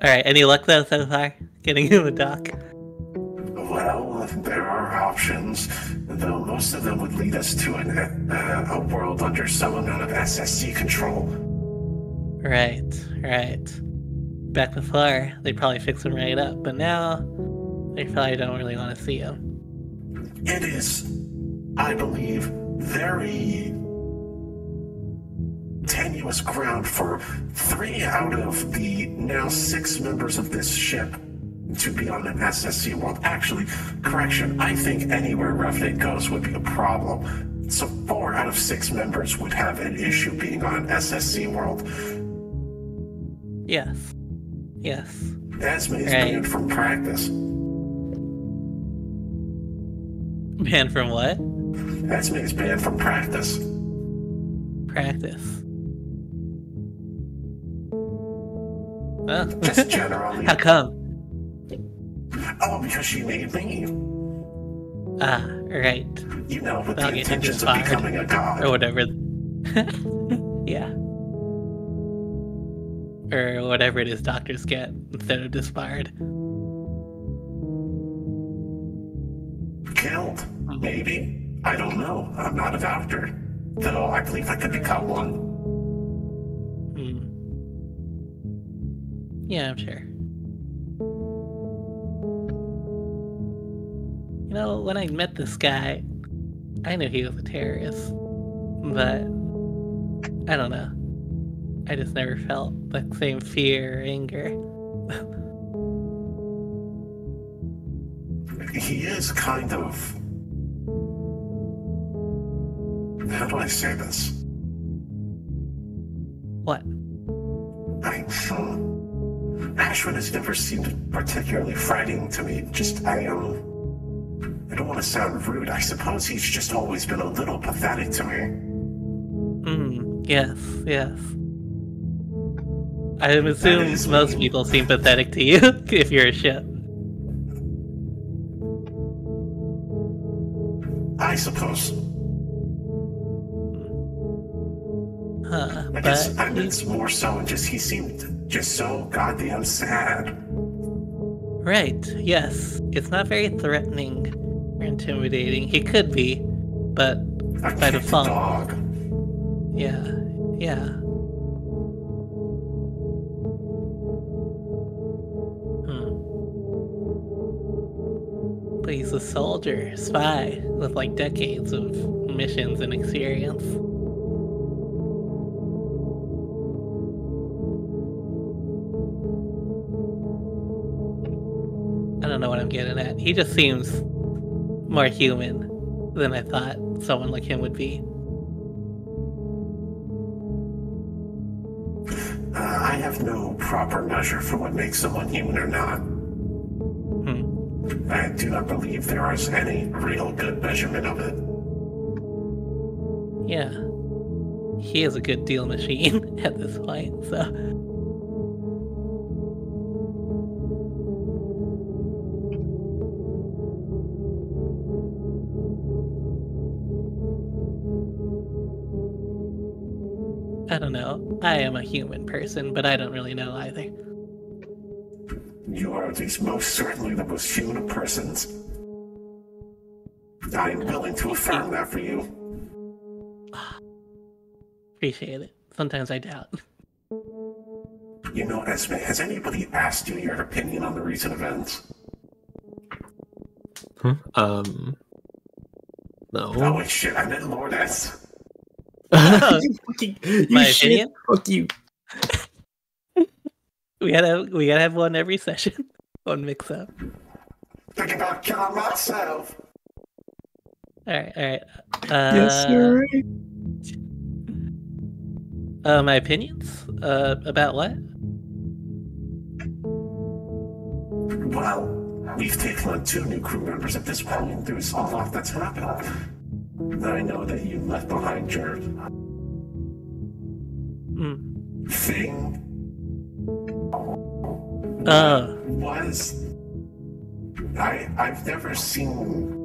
Alright, any luck though so far? Getting in the dock? Well, there are options, though most of them would lead us to a world under some amount of SSC control. Right. Back before, they'd probably fix them right up, but now, they probably don't really want to see them. It is, I believe, very tenuous ground for 3 out of the now 6 members of this ship to be on an SSC world. Actually, correction, I think anywhere Revenant goes would be a problem. So 4 out of 6 members would have an issue being on an SSC world. Yes. Yes. Esme is Right. banned from practice. Banned from what? Esme is banned from practice. Practice. Oh. Just generally. How come? Oh, because she made me. Ah, right. You know, with I'll the get him intentions of fired. becoming a god. Or whatever. Yeah. Or whatever it is doctors get instead of disbarred. Killed. Maybe. I don't know. I'm not a doctor. Though I believe I could become one. Hmm. Yeah, I'm sure. You know, when I met this guy, I knew he was a terrorist. But I don't know. I just never felt the same fear or anger. He is kind of... How do I say this? What? Ashwin has never seemed particularly frightening to me. I don't want to sound rude. I suppose he's just always been a little pathetic to me. Yes, yes. I assume most people seem pathetic to you if you're a ship. I suppose. I guess I meant more so just he seemed just so goddamn sad. Right, yes. It's not very threatening or intimidating. He could be, but I by kicked a default. dog. Yeah, yeah. But he's a soldier, spy, with like decades of missions and experience. I don't know what I'm getting at. He just seems more human than I thought someone like him would be. I have no proper measure for what makes someone human or not. I do not believe there is any real good measurement of it. Yeah. He is a good deal machine at this point, so. I don't know. I am a human person, but I don't really know either. You are most certainly the most human of persons. I am willing to affirm that for you. Appreciate it. Sometimes I doubt. You know, Esme, has anybody asked you your opinion on the recent events? No. Oh, wait, shit, I meant Lord S. You fucking, you My shit. opinion? Fuck you. We gotta have one every session. One mix up. Think about killing myself. Alright. Yes, sir. My opinions? About what? Well, we've taken on 2 new crew members at this point. There's a lot that's happened. I know that you left behind your thing. I've never seen.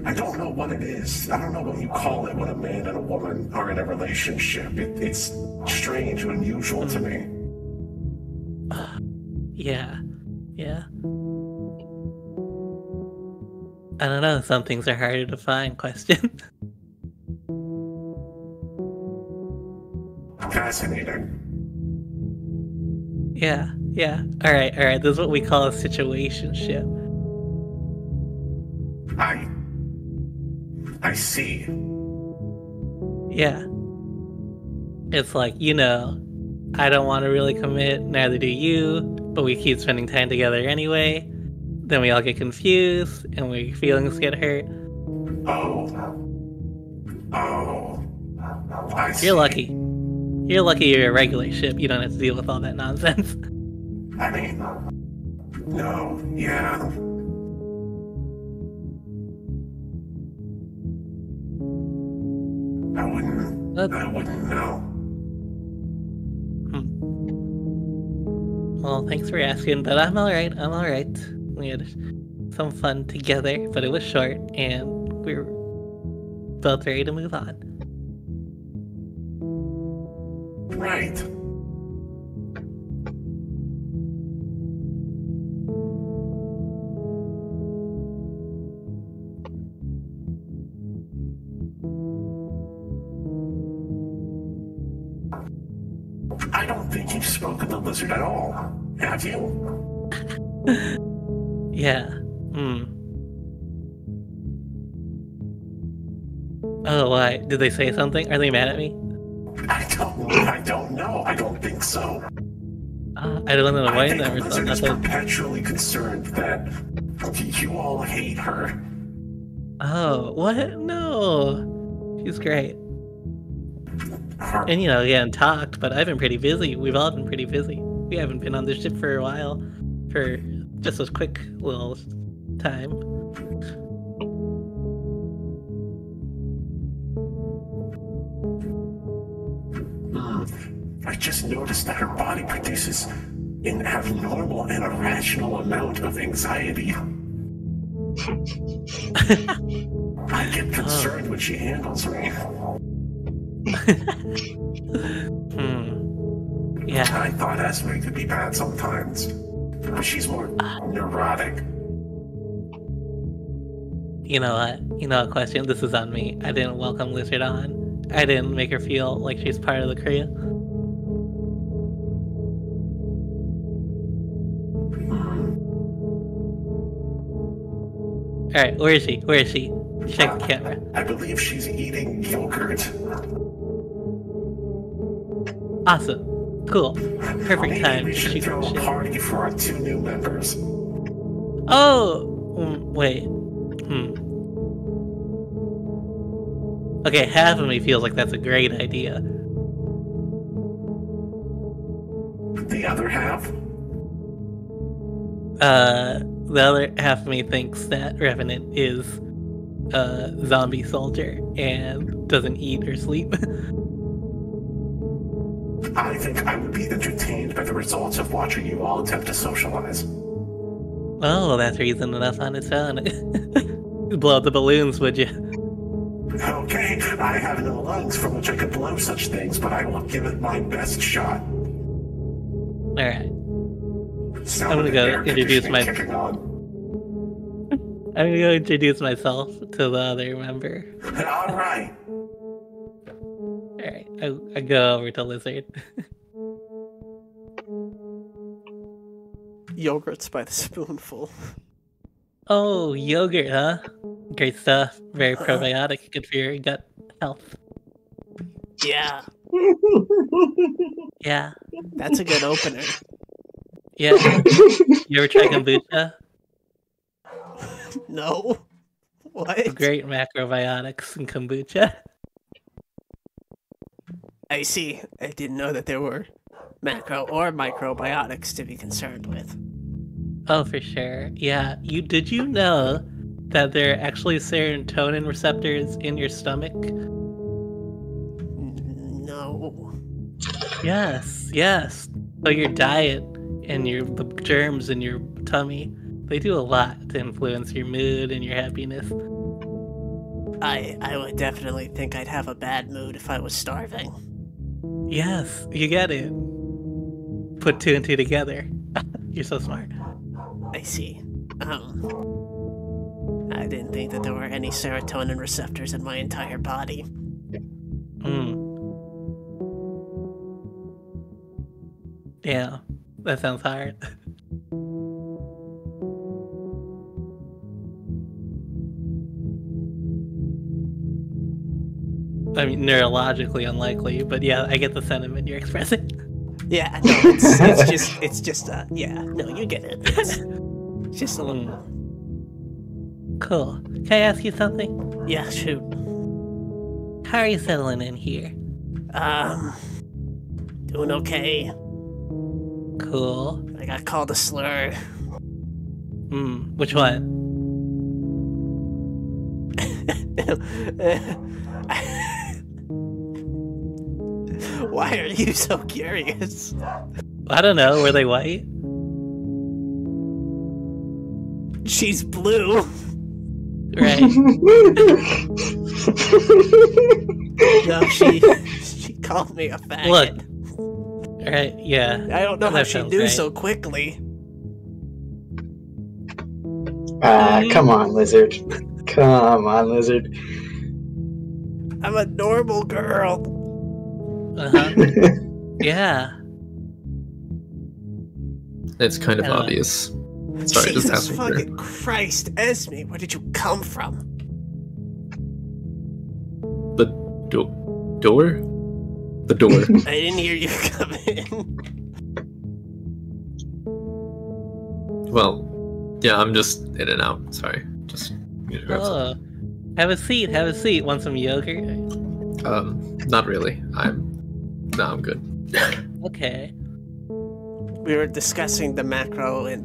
I don't know what it is. I don't know what you call it when a man and a woman are in a relationship. It's strange and unusual to me. Yeah. I don't know, some things are harder to find, question. Fascinating. Yeah. Alright, this is what we call a situationship. I I see. Yeah. It's like, I don't want to really commit, neither do you, but we keep spending time together anyway. Then we all get confused, and our feelings get hurt. Oh. I see. You're lucky. You're lucky you're a regular ship. You don't have to deal with all that nonsense. I mean, no, yeah. I wouldn't know. Well, thanks for asking, but I'm alright. We had some fun together, but it was short, and we're both ready to move on. Right. I don't think you've spoken to Lizard at all, have you? Yeah. Oh, why? Did they say something? Are they mad at me? I don't know. I don't think so. I don't know why I think never Lizard thought is that. perpetually concerned that you all hate her. Oh, what? No. She's great. Her And, we haven't talked, but I've been pretty busy. We've all been pretty busy. We haven't been on this ship for a while. For just a quick little time. I just noticed that her body produces an abnormal and irrational amount of anxiety. I get concerned when she handles me. Yeah. I thought Esme could be bad sometimes, but she's more neurotic. You know what, question? This is on me. I didn't welcome Lizard on. I didn't make her feel like she's part of the crew. Alright, where is she? Check the camera. I believe she's eating yogurt. Awesome. Cool. Perfect Maybe time we to should shoot throw the a ship. party for our 2 new members. Oh! Wait. Okay, half of me feels like that's a great idea. The other half? The other half of me thinks that Revenant is a zombie soldier and doesn't eat or sleep. I think I would be entertained by the results of watching you all attempt to socialize. Oh, that's reason enough on its own. Blow up the balloons, would you? Okay, I have no lungs from which I could blow such things, but I will give it my best shot. Alright. Sound I'm gonna of go air introduce conditioning my- kicking on. I'm gonna go introduce myself to the other member. All right. Alright, I go over to Lizard. Yogurts by the spoonful. Oh, yogurt, huh? Great stuff. Very probiotic. Good for your gut health. Yeah, Yeah. that's a good opener. Yeah. You ever try kombucha? No. What? Great macrobiotics in kombucha. I see. I didn't know that there were macro or microbiotics to be concerned with. Oh, for sure. Yeah. Did you know that there are actually serotonin receptors in your stomach? No. Yes. So your diet and the germs in your tummy, they do a lot to influence your mood and your happiness. I would definitely think I'd have a bad mood if I was starving. Yes, you get it. Put 2 and 2 together. You're so smart. I see. I didn't think that there were any serotonin receptors in my entire body. Yeah, that sounds hard. I mean, neurologically unlikely, but yeah, I get the sentiment you're expressing. Yeah, no, it's just, yeah, no, you get it. It's just a little, Cool. Can I ask you something? yeah, shoot. How are you settling in here? Doing okay. Cool. I got called a slur. Which one? Why are you so curious? I don't know. Were they white? She's blue. Right. No, she called me a faggot. Look. Right. Yeah. I don't know how That she sounds knew right. so quickly. Come on, Lizard. Come on, Lizard. I'm a normal girl. Yeah. It's kind of Uh, obvious. Sorry, just Jesus happened there. fucking Christ, Esme, where did you come from? The door? The door. I didn't hear you come in. Well, yeah, I'm just in and out. Sorry. Just need to grab Oh. Have a seat. Have a seat. Want some yogurt? some. Not really. I'm good. Okay. We were discussing the macro and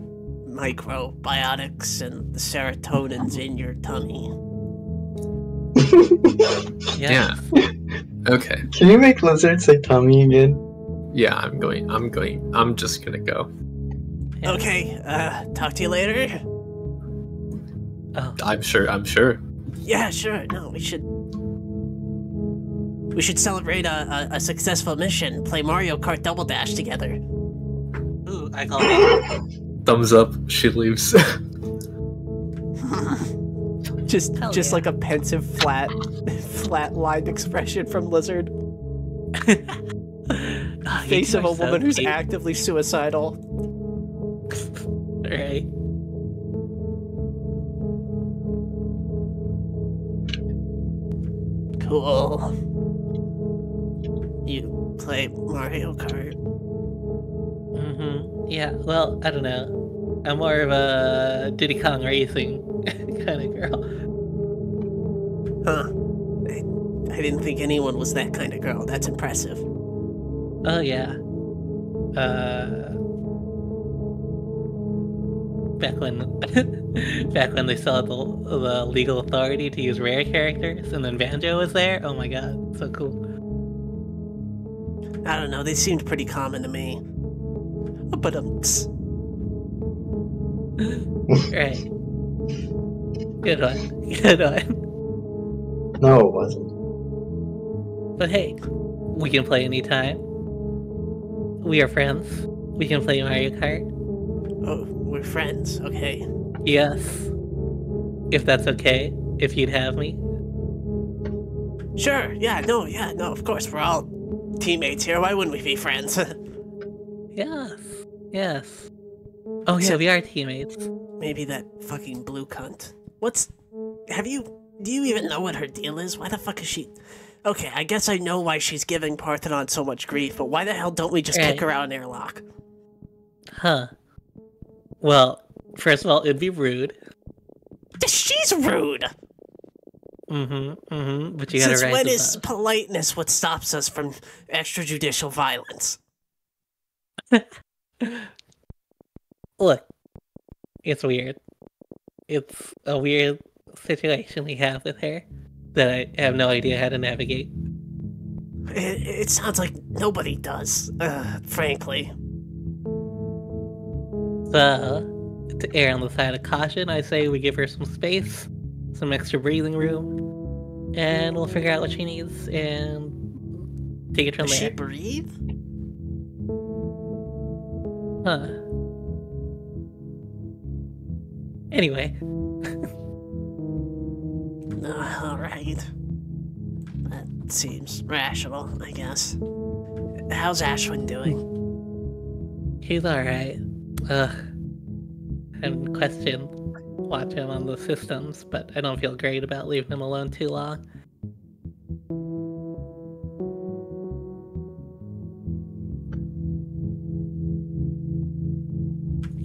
microbiotics and the serotonins in your tummy. Yeah. Okay. Can you make Lizard say tummy again? Yeah, I'm just gonna go. Yeah. Okay, talk to you later? Oh. I'm sure. Yeah, sure. No, we should celebrate a successful mission. Play Mario Kart Double Dash together. Ooh, I call it. Thumbs up, she leaves. Just Hell yeah. like a pensive, flat lined expression from Lizard. Ah, you Face two of a are so woman who's cute. actively suicidal. Right. Cool. You play Mario Kart? Yeah, well, I don't know. I'm more of a Diddy Kong Racing kind of girl. Huh. I didn't think anyone was that kind of girl. That's impressive. Oh, yeah. Back when they still had the legal authority to use rare characters, and then Banjo was there. Oh my god, so cool. I don't know, they seemed pretty common to me. But Right. Good one. Good one. No, it wasn't. But hey, we can play anytime. We are friends. We can play Mario Kart. oh, we're friends, okay. Yes. If that's okay. If you'd have me. Sure, yeah, no, of course, we're all teammates here. Why wouldn't we be friends? Yes. Yes. Oh yeah, we are teammates. Maybe that fucking blue cunt. Do you even know what her deal is? Why the fuck is she... Okay, I guess I know why she's giving Parthenon so much grief, but why the hell don't we just kick her out an airlock? Huh. Well, first of all, it'd be rude. She's rude! But you gotta Since rise when is above. politeness what stops us from extrajudicial violence? Look, it's weird. It's a weird situation we have with her that I have no idea how to navigate. It sounds like nobody does, frankly. So, to err on the side of caution, I say we give her some space, some extra breathing room, and we'll figure out what she needs and take it from Does she there. breathe? Huh. Anyway, Alright. That seems rational, I guess. How's Ashwin doing? he's alright. And question watch him on the systems, but I don't feel great about leaving him alone too long.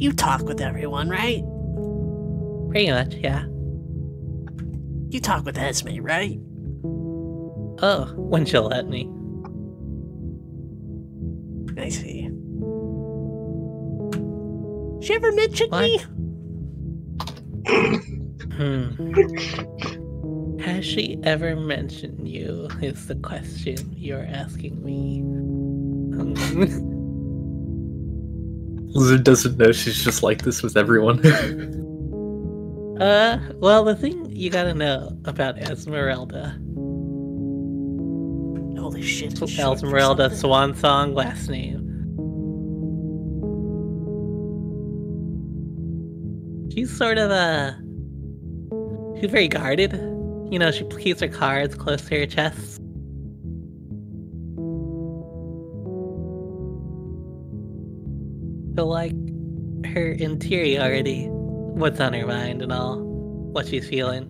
You talk with everyone, right? Pretty much, yeah. You talk with Esme, right? Oh, when she'll let me. I see. She ever mentioned What? me? Has she ever mentioned you, is the question you're asking me. Lizard doesn't know she's just like this with everyone. Well, the thing you gotta know about Esmeralda. Holy shit. it's short for Esmeralda something. Swan Song last name. She's sort of she's very guarded. You know, she keeps her cards close to her chest. So, like, her interiority, what's on her mind and all, what she's feeling,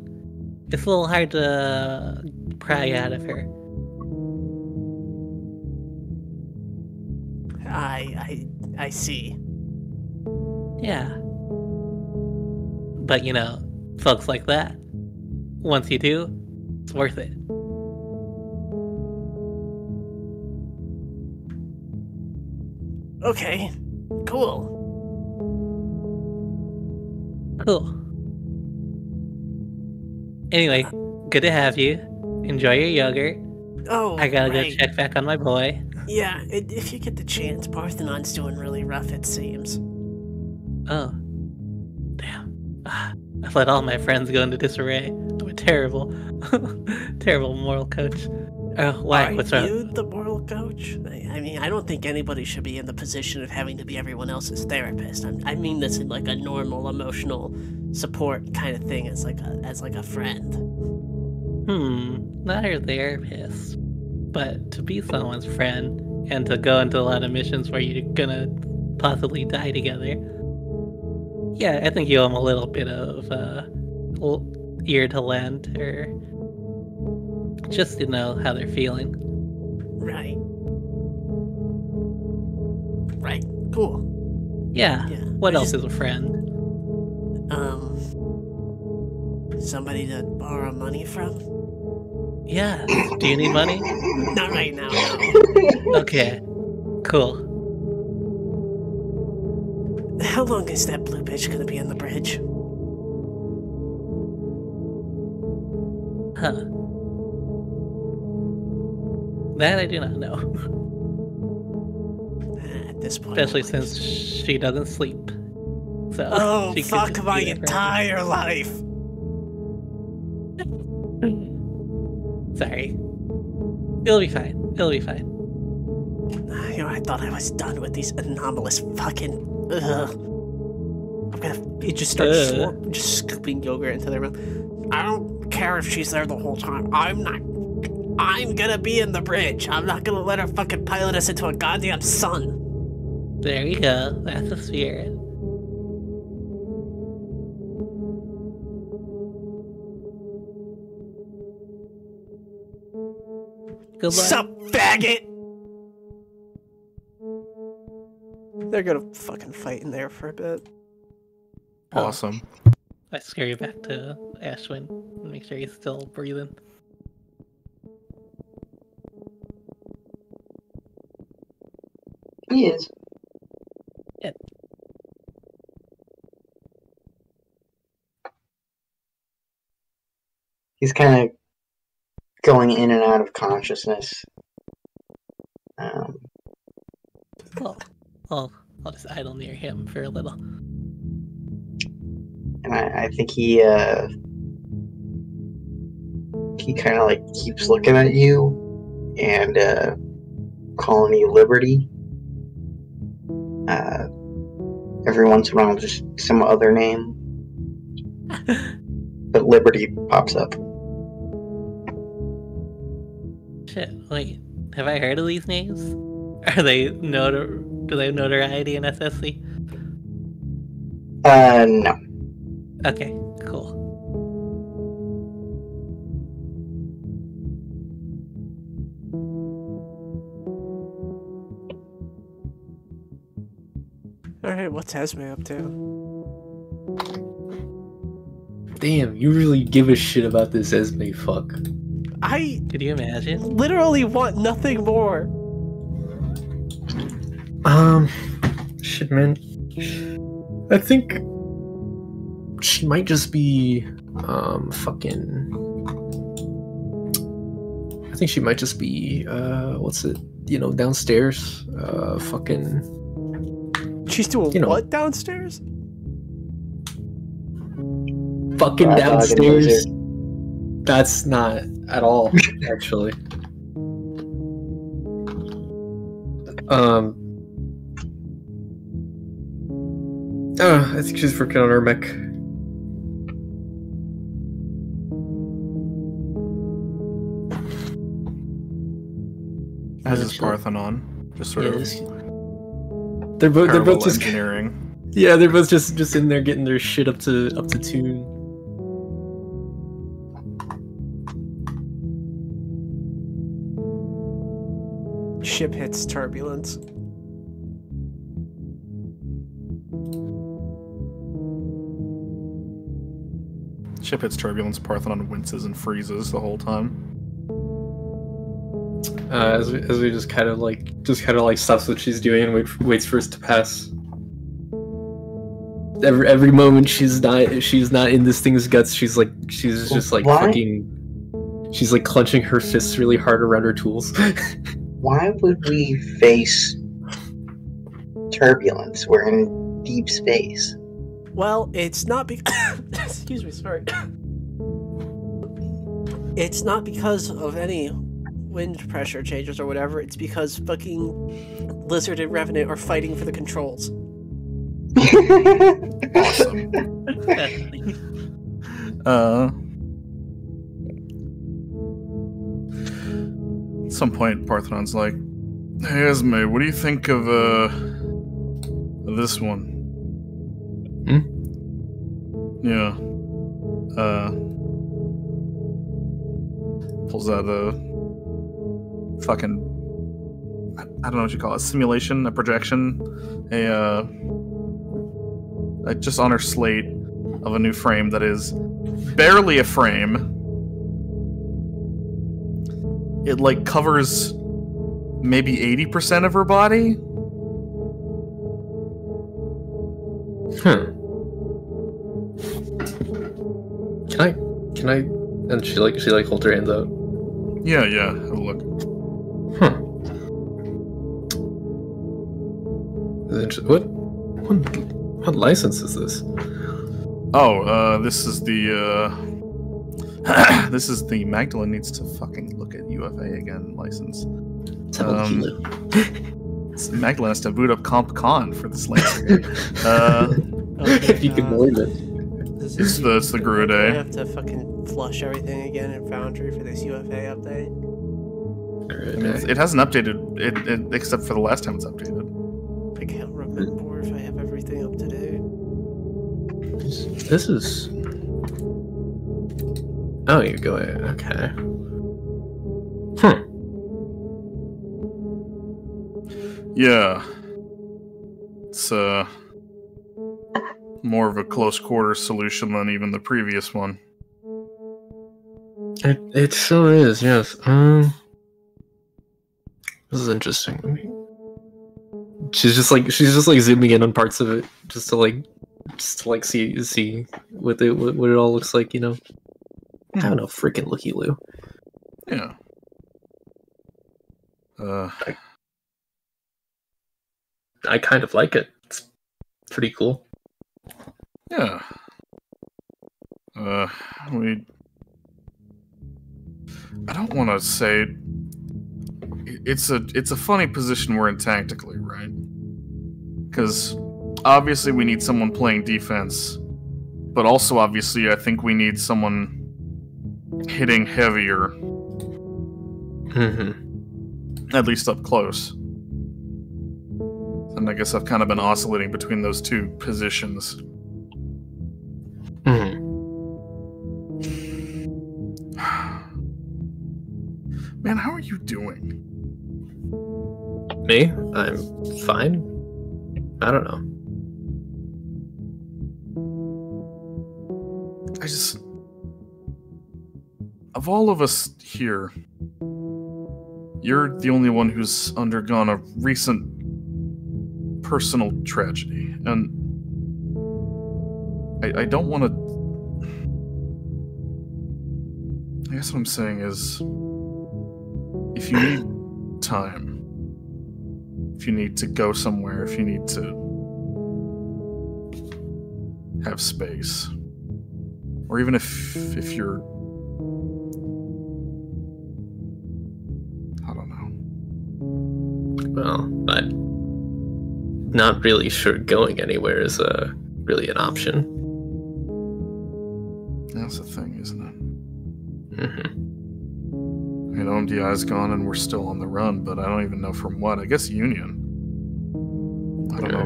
it's a little hard to pry out of her. I see. Yeah. But, you know, folks like that, once you do, it's worth it. Okay. Cool. Cool. Anyway, good to have you. Enjoy your yogurt. Oh, I gotta right. go check back on my boy. Yeah, if you get the chance, Parthenon's doing really rough, it seems. Oh. Damn. I've let all my friends go into disarray. I'm a terrible, terrible moral coach. Oh, why? Are What's wrong? you the moral coach? I mean, I don't think anybody should be in the position of having to be everyone else's therapist. I mean this in like a normal emotional support kind of thing, as like a friend. Not her therapist. But to be someone's friend and to go into a lot of missions where you're gonna possibly die together. Yeah, I think you owe them a little bit of ear to lend, or just to know how they're feeling. Right. Right. Cool. Yeah. Yeah. What I else just- is a friend? Somebody to borrow money from? Yeah. Do you need money? Not right now, no. Okay. Cool. How long is that blue bitch gonna be on the bridge? Huh. That I do not know. At this point. Especially I'm like, since she doesn't sleep. So Oh, she could fuck just my be there for entire life! Sorry. It'll be fine. It'll be fine. You know, I thought I was done with these anomalous fucking. Ugh. I'm gonna. He just starts just scooping yogurt into their mouth. I don't care if she's there the whole time. I'm gonna be in the bridge. I'm not gonna let her fucking pilot us into a goddamn sun. There you go. That's the spirit. Good luck. Sup, faggot? They're gonna fucking fight in there for a bit. Awesome. I scare you back to Ashwin and make sure he's still breathing. He is. Yeah. He's kind of going in and out of consciousness. Cool. I'll just idle near him for a little. And I think he kind of like keeps looking at you and calling you Liberty. Every once in a while, just some other name, but Liberty pops up. Shit, wait. Have I heard of these names? Are they do they have notoriety in SSC? No. Okay, cool. Alright, what's Esme up to? Damn, you really give a shit about this Esme fuck. I Could you imagine? literally want nothing more. Shit, man. I think she might just be, fucking. I think she might just be, what's it? Downstairs. Fucking. She's doing You know. what downstairs? Fucking Hot dog and downstairs. lizard. That's not at all, actually. I think she's working on her mech. As is Parthenon. Just sort of They're both parallel just engineering. yeah, they're both just in there getting their shit up to tune. Ship hits turbulence. Ship hits turbulence, Parthenon winces and freezes the whole time. As we just kind of like stops what she's doing and waits for us to pass. Every moment she's not in this thing's guts, she's just like Why? fucking. She's like clenching her fists really hard around her tools. Why would we face turbulence? We're in deep space. Well, it's not because. Excuse me, sorry. It's not because of any wind pressure changes or whatever. It's because fucking Lizard and Revenant are fighting for the controls. Awesome. At some point, Parthenon's like, "Hey, Esme, what do you think of this one?" Yeah. Pulls out a fucking, I don't know what you call it, a simulation, a projection, just on her slate of a new frame that is barely a frame. It like covers maybe 80% of her body. Can I? And she holds her hands out. Yeah, have a look. What license is this? Oh, this is the this is the Magdalene needs to fucking look at UFA again license. Magdalene has to boot up Comp Con for this landscape. If you can believe it. It's the Grua I Day. have to fucking flush everything again in Foundry for this UFA update. It hasn't updated it except for the last time it's updated. I can't remember if I have everything up to date. This is. Oh, you go ahead. Okay. Yeah. It's more of a close quarter solution than even the previous one. It sure is. Yes. This is interesting. She's just like zooming in on parts of it just to see what it all looks like. I don't know, freaking looky loo. Yeah. I kind of like it. It's pretty cool. Yeah. I don't want to say it's a funny position we're in tactically, right? Because obviously we need someone playing defense, but also obviously I think we need someone hitting heavier, at least up close. And I guess I've kind of been oscillating between those two positions. Man, how are you doing? Me? I'm fine. I don't know. Of all of us here, you're the only one who's undergone a recent personal tragedy, and I don't want to. I guess what I'm saying is, if you need time, if you need to go somewhere, if you need to have space, or even if you're, I don't know. Well, I'm not really sure going anywhere is really an option. That's the thing, isn't it? Mm-hmm. I know MDI's gone and we're still on the run, but I don't even know from what. I guess Union. I don't know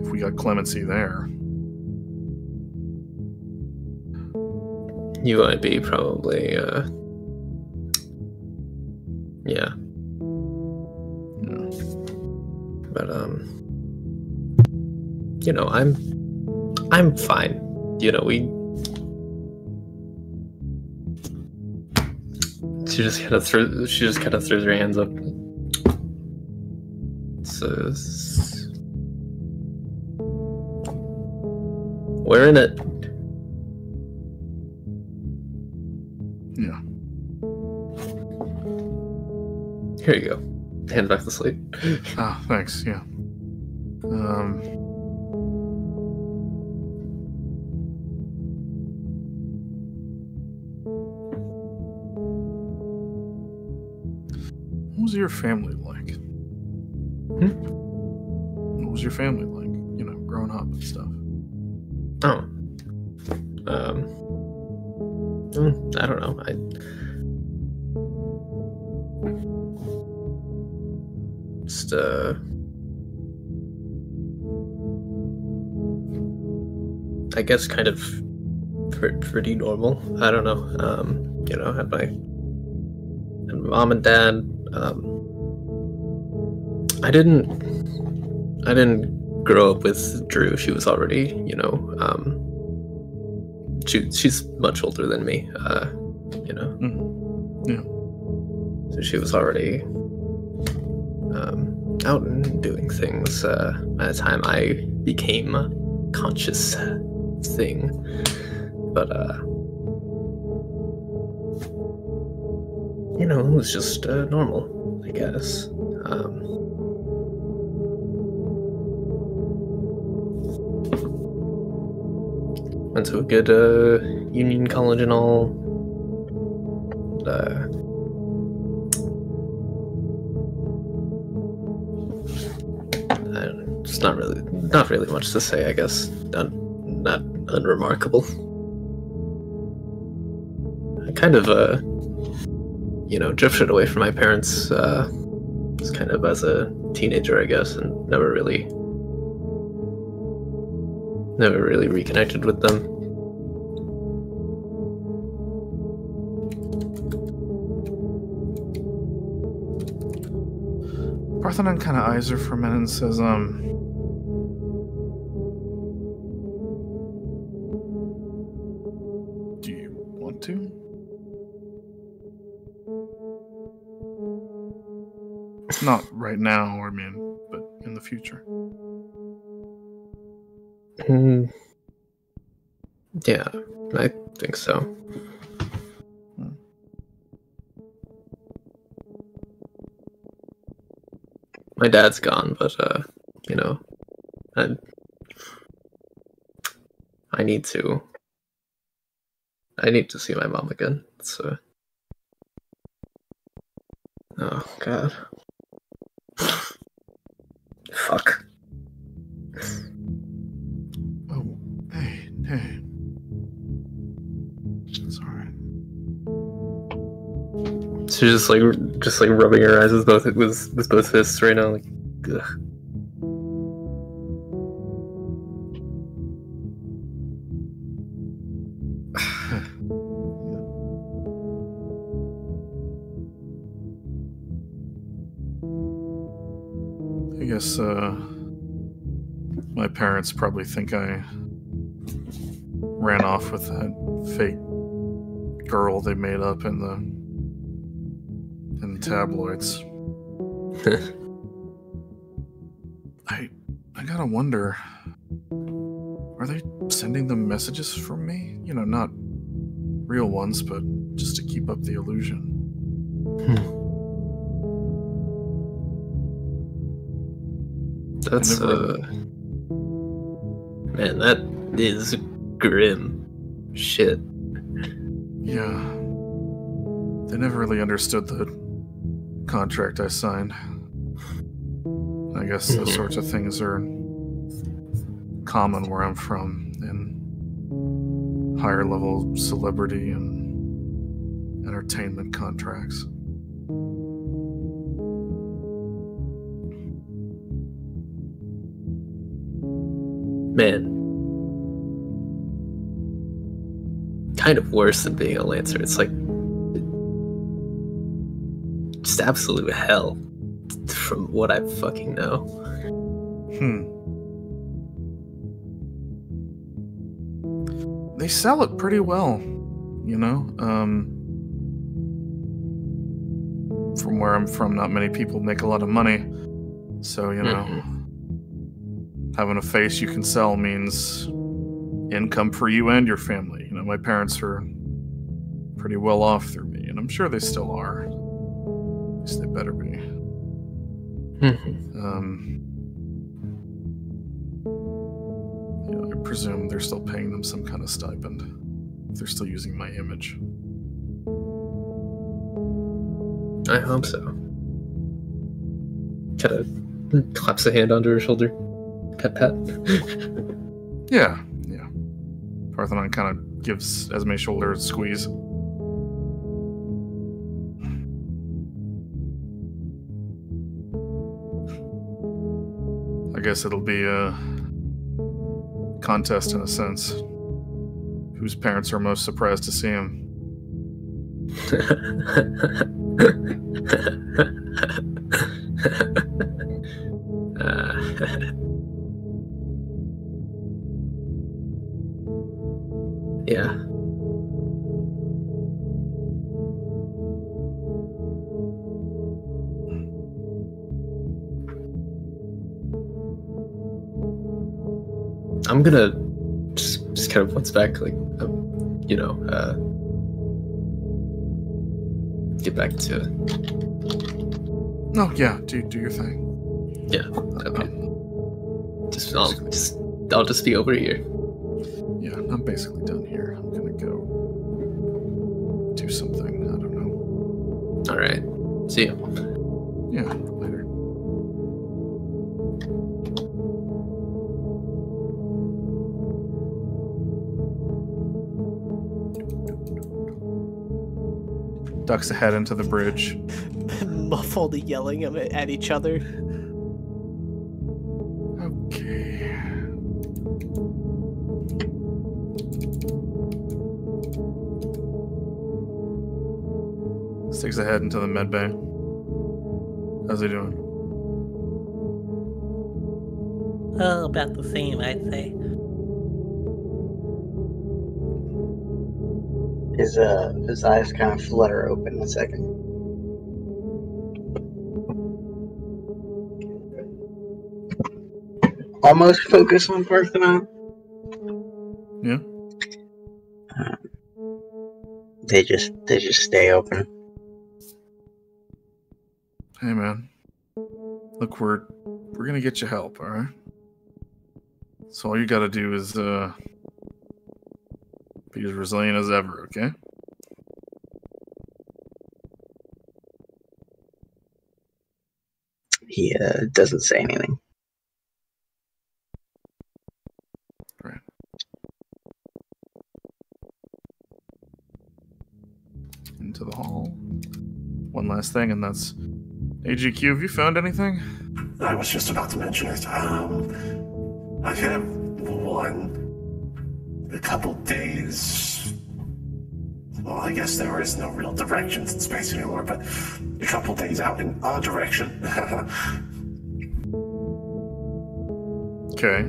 if we got clemency there. UIB probably, yeah. But, you know, I'm fine. You know, she just kind of throws her hands up. We're in it. Yeah. Here you go. Hand back the slate. Ah, thanks, yeah. What was your family like? What was your family like? You know, growing up and stuff. Oh. I don't know. I guess kind of pretty normal. I don't know. You know, had my mom and dad. I didn't grow up with Drew. She was already, you know, she's much older than me. You know. Yeah. So she was already out and doing things by the time I became a conscious thing. But you know, it was just normal, I guess. Went to a good Union College and all. It's not really much to say, I guess. Not unremarkable. I kind of you know, drifted away from my parents just kind of as a teenager, I guess, and never really reconnected with them. Parthenon kind of eyes her for a minute and says, do you want to? Not right now, I mean, but in the future. Yeah, I think so. My dad's gone, but you know, I need to see my mom again. So, oh God, fuck. Oh, hey, it's alright. She's just like rubbing her eyes with both fists right now, like, ugh. I guess my parents probably think I ran off with that fake girl they made up in the tabloids. I gotta wonder, are they sending them messages from me? You know, not real ones, but just to keep up the illusion. That's man, that is grim shit. Yeah. They never really understood the contract I signed. I guess those sorts of things are common where I'm from, in higher level celebrity and entertainment contracts. Man. Kind of worse than being a Lancer. It's like just absolute hell from what I fucking know. They sell it pretty well, you know? From where I'm from, not many people make a lot of money. So, you know, having a face you can sell means income for you and your family. You know, my parents are pretty well off through me, and I'm sure they still are. At least they better be. I presume they're still paying them some kind of stipend if they're still using my image. I hope so. Kind of claps a hand under her shoulder. Pat pat. Yeah. Parthenon kind of gives Esme's shoulder a squeeze. I guess it'll be a contest in a sense. Whose parents are most surprised to see him. Yeah. I'm gonna just kind of once back, like, get back to. Oh yeah, do your thing. Yeah. Okay. I'll just be over here. Yeah, I'm basically done here. I'm gonna go do something. I don't know. All right. See ya. Yeah, later. Ducks ahead into the bridge. Muffled yelling at each other. Okay. Sticks ahead into the med bay. How's he doing? Oh, about the same, I'd say. His eyes kind of flutter open a second. Almost focus on Parthenon. Yeah. They just stay open. Hey man. Look, we're gonna get you help, alright? So all you gotta do is be as resilient as ever, okay? He doesn't say anything. Right. Into the hall. One last thing, and that's AGQ. Have you found anything? I was just about to mention it. I have a couple days. Well, I guess there is no real directions in space anymore, but a couple days out in our direction. Okay.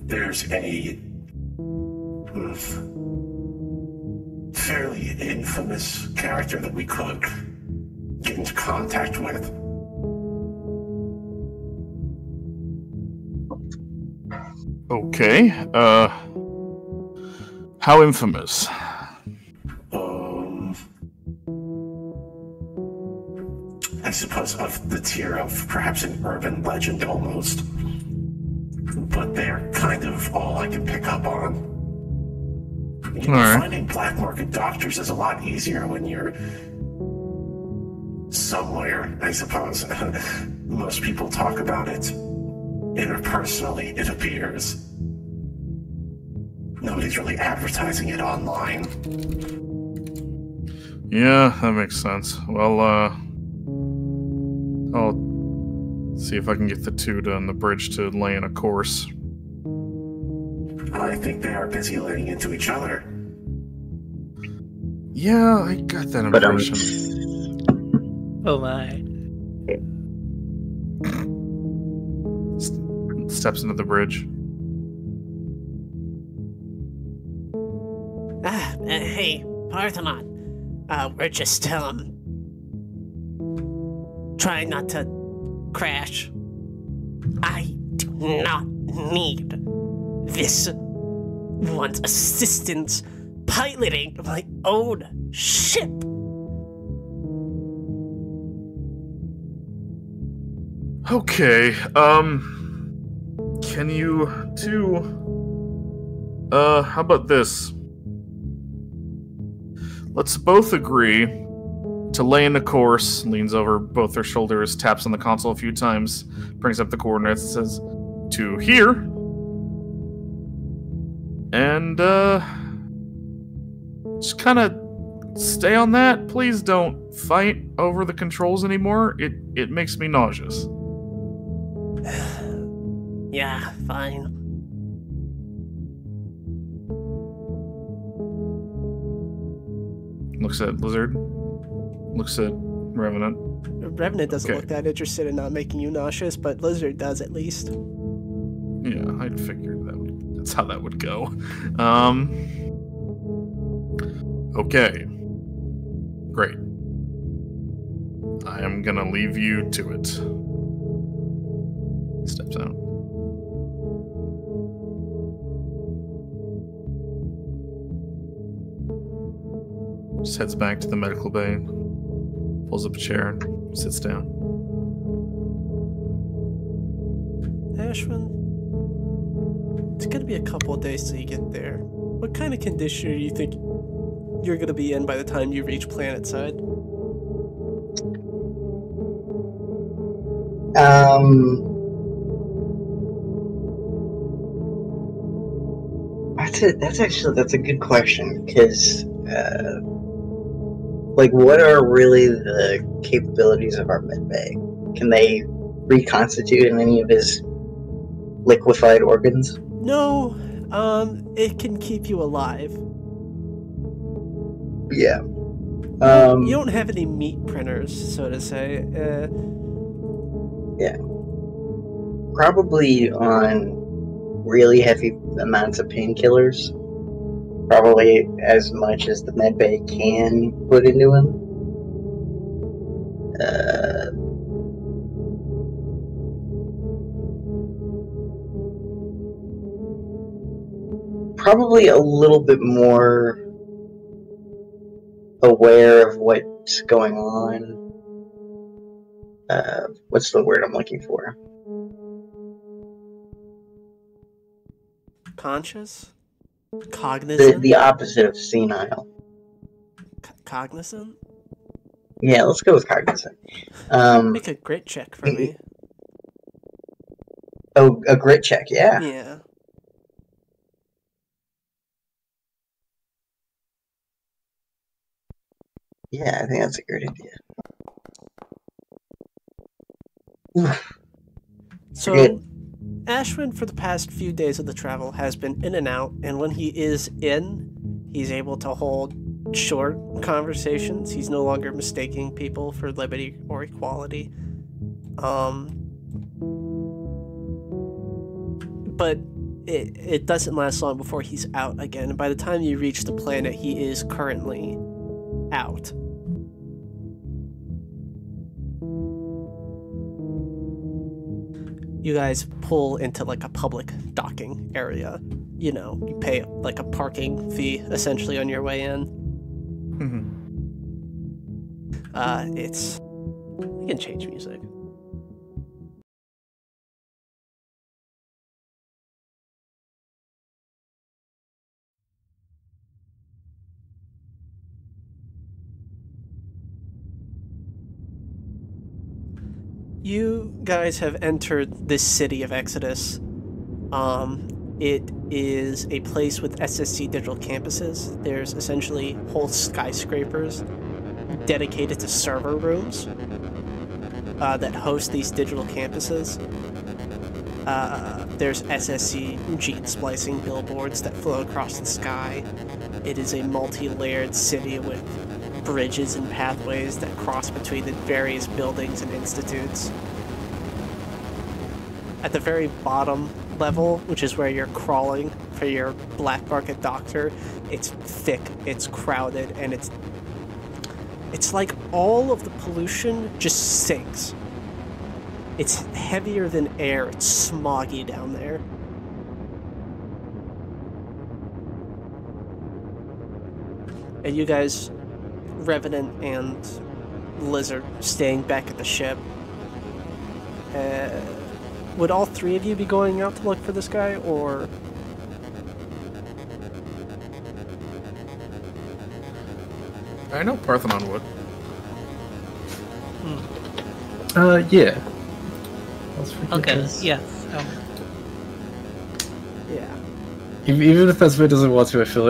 There's a fairly infamous character that we could get into contact with. Okay. How infamous? I suppose of the tier of perhaps an urban legend almost. But they're kind of all I can pick up on. You know, Alright. finding black market doctors is a lot easier when you're somewhere, I suppose. Most people talk about it interpersonally, it appears. Nobody's really advertising it online. Yeah, that makes sense. Well, I'll see if I can get the two on the bridge to lay in a course. I think they are busy laying into each other. Yeah, I got that But impression. Oh my. Steps into the bridge. Hey, Parthenon. We're just, trying not to crash. I do not need this one's assistance piloting my own ship. Okay, can you two, how about this? Let's both agree to lay in a course, leans over both their shoulders, taps on the console a few times, brings up the coordinates, and says, to here. And, just kind of stay on that. Please don't fight over the controls anymore. It makes me nauseous. Yeah, fine. Looks at Lizard. Looks at Revenant. Revenant doesn't Okay. look that interested in not making you nauseous, but Lizard does at least. Yeah, I'd figured that's how that would go. Okay. Great. I am gonna leave you to it. Steps out. Just heads back to the medical bay. Pulls up a chair and sits down. Ashwin, it's gonna be a couple of days till you get there. What kind of condition do you think you're gonna be in by the time you reach Planetside? That's a good question, because like, what are really the capabilities of our medbay? Can they reconstitute in any of his liquefied organs? No, it can keep you alive. Yeah. You don't have any meat printers, so to say. Probably on really heavy amounts of painkillers. Probably as much as the medbay can put into him. Probably a little bit more aware of what's going on. What's the word I'm looking for? Conscious? Cognizant? The opposite of senile. Cognizant? Yeah, let's go with cognizant. Make a grit check for me. Oh, a grit check, yeah. Yeah. Yeah, I think that's a great idea. Oof. So, Good. Ashwin, for the past few days of the travel, has been in and out, and when he is in, he's able to hold short conversations. He's no longer mistaking people for liberty or equality. But it doesn't last long before he's out again. And by the time you reach the planet, he is currently out. You guys pull into like a public docking area. You know, you pay like a parking fee essentially on your way in. It's... We can change music. You guys have entered this city of Exodus. It is a place with SSC digital campuses. There's essentially whole skyscrapers dedicated to server rooms that host these digital campuses. There's SSC gene splicing billboards that flow across the sky. It is a multi-layered city with bridges and pathways that cross between the various buildings and institutes. At the very bottom level, which is where you're crawling for your black market doctor, it's thick, it's crowded, and it's like all of the pollution just sinks. It's heavier than air, it's smoggy down there. And you guys, Revenant and Lizard, staying back at the ship. Would all three of you be going out to look for this guy, or...? I know Parthenon would. Yeah. Okay, yes. Yeah. Even if Esme doesn't want to, I feel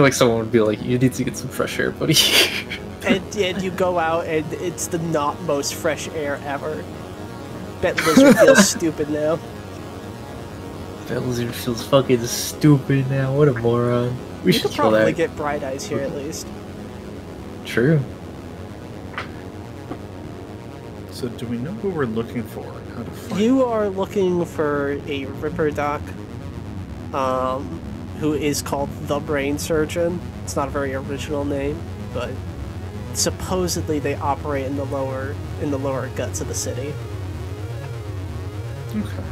like someone would be like, "You need to get some fresh air, buddy." And you go out, and it's the not most fresh air ever. Bet Lizard feels stupid now. That Lizard feels fucking stupid now. What a moron. We You should could kill probably that. get Bright Eyes here at least. True. So do we know who we're looking for and how to find You are looking for a Ripper Doc, who is called the Brain Surgeon. It's not a very original name, but supposedly they operate in the lower guts of the city. Okay.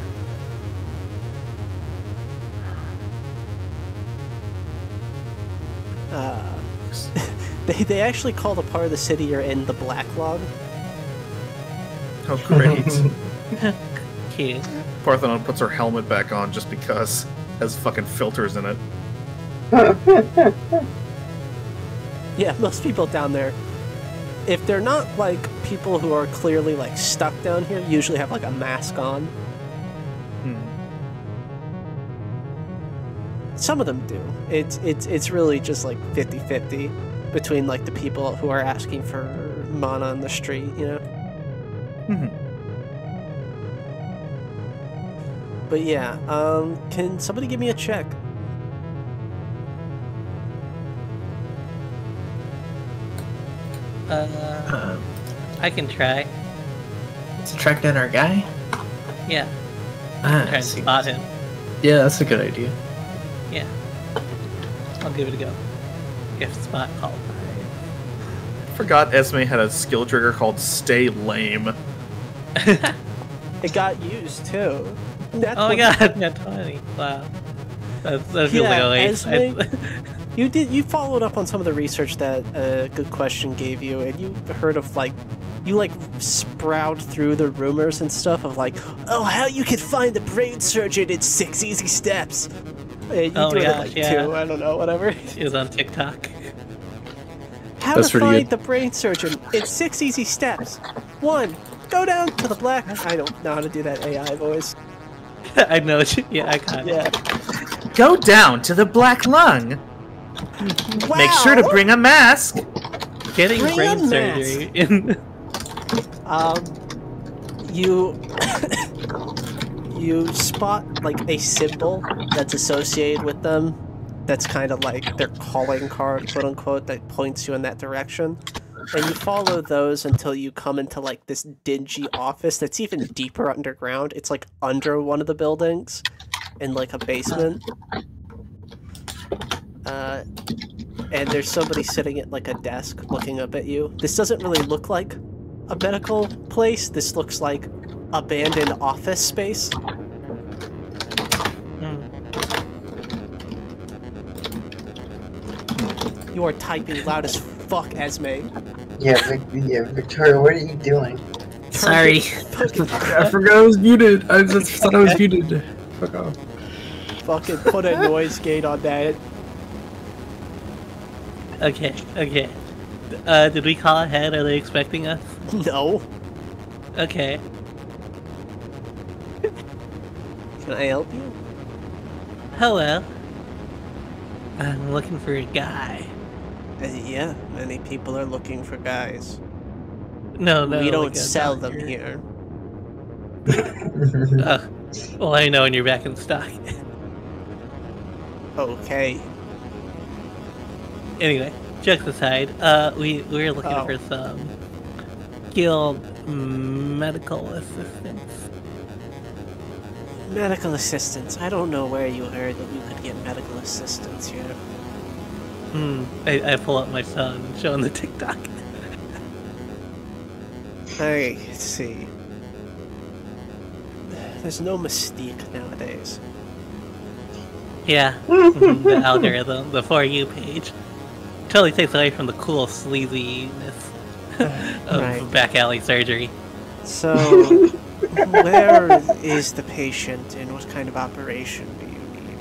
They actually call the part of the city you're in the Black Log. Oh, great. Cute. Parthenon puts her helmet back on just because. Has fucking filters in it. Yeah, most people down there, if they're not like people who are clearly like stuck down here, usually have like a mask on. Some of them do. It's really just like 50-50 between like the people who are asking for mana on the street, you know? But yeah, can somebody give me a check? I can try. To track down our guy? Yeah. Ah, Try and spot him. Yeah, that's a good idea. Yeah. I'll give it a go. If spot called. Forgot Esme had a skill trigger called Stay Lame. It got used too. Oh my god, net 20. Wow. That feels like a waste. Esme, you followed up on some of the research that Good Question gave you, and you heard of like, you like sprout through the rumors and stuff of like, oh, how you can find the brain surgeon in 6 easy steps. And you Oh do my it in gosh, like yeah. 2, I don't know, whatever. It was on TikTok. How That's to pretty find good. the brain surgeon in 6 easy steps. 1, go down to the black. I don't know how to do that AI voice. I know. Yeah, I got it. Yeah. Go down to the Black Lung. Wow. Make sure to bring a mask. Getting Bring brain a surgery in. You you spot like a symbol that's associated with them. That's kind of like their calling card, quote unquote, that points you in that direction. And you follow those until you come into like this dingy office that's even deeper underground. It's like under one of the buildings in like a basement. And there's somebody sitting at like a desk looking up at you. This doesn't really look like a medical place. This looks like abandoned office space. You are typing loud as fuck, Esme. Yeah, Victoria, what are you doing? Sorry. Fucking, I forgot I was muted. I just thought I was muted. Fuck off. fucking put a noise gate on that. Okay. Did we call ahead? Are they expecting us? No. Okay. Can I help you? Hello. I'm looking for a guy. Yeah, many people are looking for guys. No, We don't like a sell them doctor. here. Well, I know when you're back in stock. Okay. Anyway, jokes aside, we're looking for some skilled medical assistance. Medical assistance. I don't know where you heard that you could get medical assistance here. I pull up my phone, showing the TikTok. I see. There's no mystique nowadays. Yeah, the algorithm, the For You page. Totally takes away from the cool sleaziness of Right. back alley surgery. So, where is the patient and what kind of operation do you need?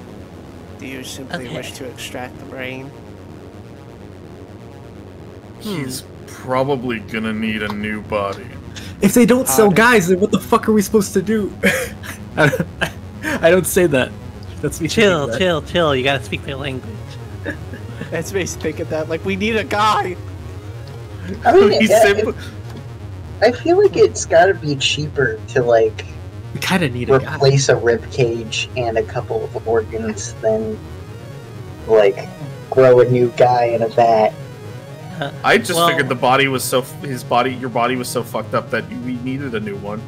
Do you simply Okay. wish to extract the brain? He's probably gonna need a new body. If they don't sell Pardon? guys, then what the fuck are we supposed to do? I don't say that. That's me. Chill, thinking that. chill. You gotta speak their language. That's me thinking that, like, we need a guy! I mean, He's yeah, simple. I feel like it's gotta be cheaper to, like, We kind of need a guy. replace a rib cage and a couple of organs than, like, grow a new guy in a vat. I just Well- figured your body was so fucked up that we needed a new one.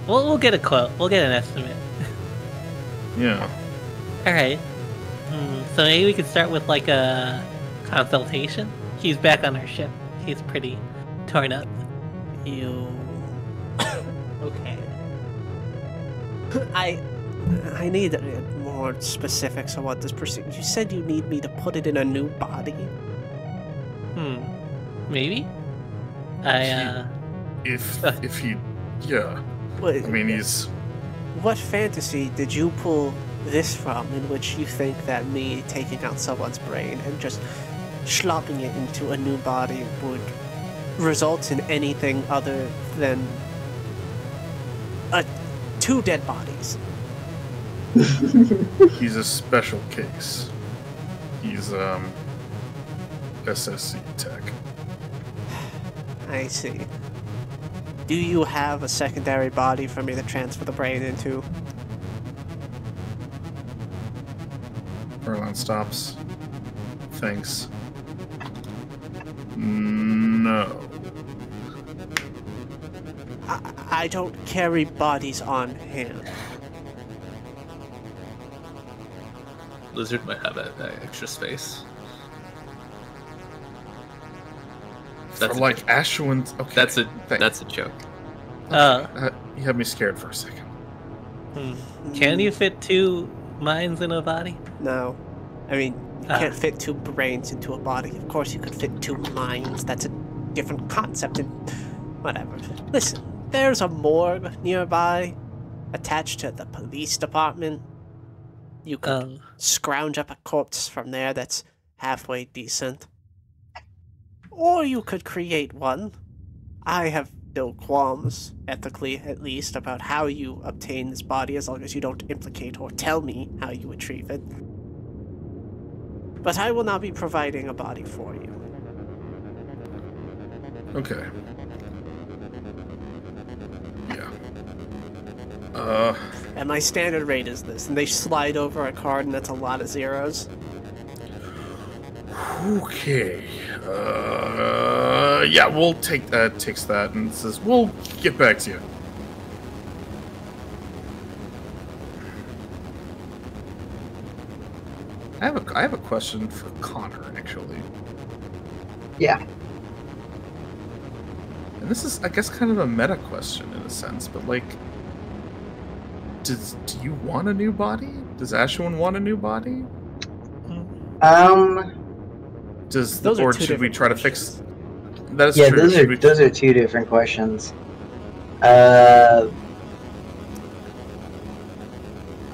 We'll get a quote. We'll get an estimate. Yeah. Alright. So maybe we could start with like a consultation. He's back on our ship. He's pretty torn up. You... okay. I need more specifics on what this procedure... You said you need me to put it in a new body? Maybe? If he, yeah. What, I mean, he's what fantasy did you pull this from in which you think that me taking out someone's brain and just slopping it into a new body would result in anything other than two dead bodies? he's a special case. He's SSC tech. I see. Do you have a secondary body for me to transfer the brain into? Erland stops. Thanks. No. I don't carry bodies on hand. Lizard might have that extra space. For like Ashwin's. Okay. That's a joke. You had me scared for a second. Can you fit two minds in a body? No. I mean, you can't fit two brains into a body. Of course you could fit two minds. That's a different concept and whatever. Listen, there's a morgue nearby attached to the police department. You could scrounge up a corpse from there that's halfway decent. Or you could create one. I have no qualms, ethically at least, about how you obtain this body as long as you don't implicate or tell me how you retrieve it. But I will not be providing a body for you. Okay. Yeah. And my standard rate is this, and they slide over a card and that's a lot of zeros. Okay. Yeah, we'll take that. Takes that and says, "We'll get back to you." I have a question for Connor, actually. Yeah. And this is, I guess, kind of a meta question in a sense, but like, do you want a new body? Does Ashwin want a new body? Those Or should we try to fix? That is yeah, true. those are two different questions.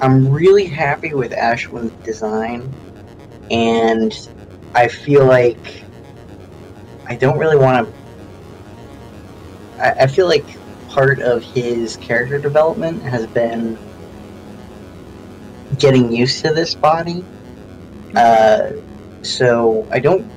I'm really happy with Ashwin's design, and I feel like I don't really want to. I feel like part of his character development has been getting used to this body. So I don't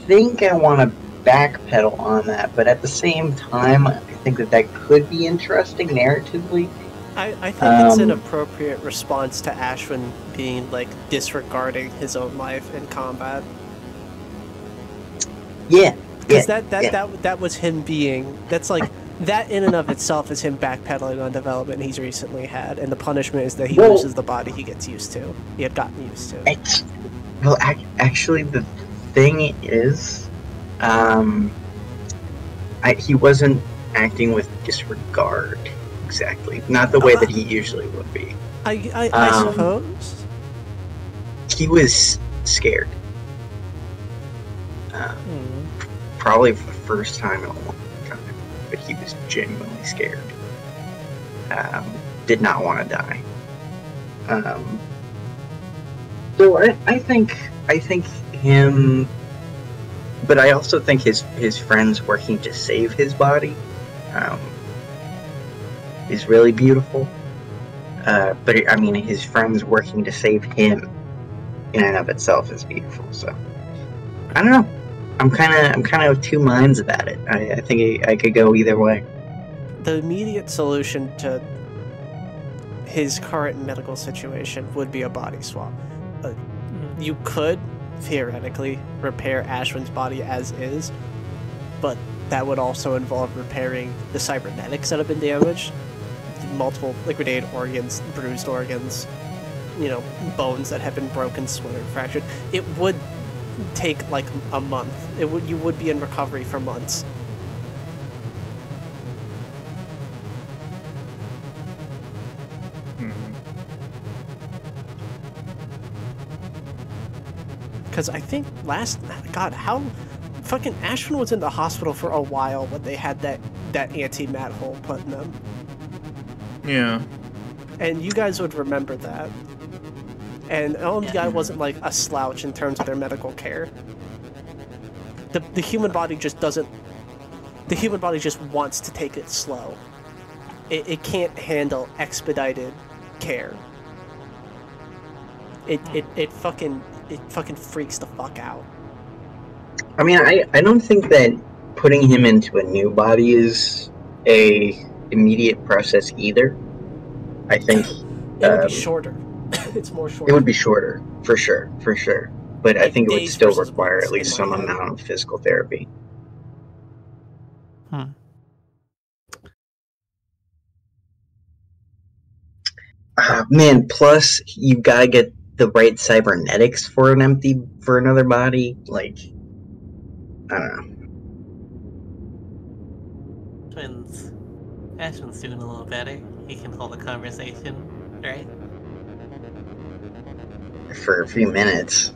think I want to backpedal on that, but at the same time, I think that could be interesting narratively. I think it's an appropriate response to Ashwin being like disregarding his own life in combat. Yeah, because that was him being. That's like that in and of itself is him backpedaling on development he's recently had, and the punishment is that he loses the body he gets used to. He had gotten used to. Well, actually, the thing is, he wasn't acting with disregard. Exactly. Not the way that he usually would be. I suppose. He was scared. Probably for the first time in a long time. But he was genuinely scared. Did not want to die. So I think him... But I also think his friends working to save his body is really beautiful. But I mean, his friends working to save him in and of itself is beautiful. So I don't know. I'm kind of of two minds about it. I think I could go either way. The immediate solution to his current medical situation would be a body swap. You could theoretically repair Ashwin's body as is, but that would also involve repairing the cybernetics that have been damaged, multiple liquidated organs, bruised organs, bones that have been broken, splintered, fractured. It would take like a month. You would be in recovery for months. Because I think how fucking Ashwin was in the hospital for a while when they had that anti-mat hole put in them. Yeah. And you guys would remember that. And LMDI wasn't like a slouch in terms of their medical care. The human body just doesn't... The human body just wants to take it slow. It can't handle expedited care. It fucking freaks the fuck out. I mean, I don't think that putting him into a new body is a immediate process either. I think it would be shorter. It's more short. It would be shorter, for sure. But I think it would still require at least some amount of physical therapy. Man, plus you gotta get the right cybernetics for another body. Like, I don't know. Ashwin's doing a little better. He can hold a conversation, right? For a few minutes.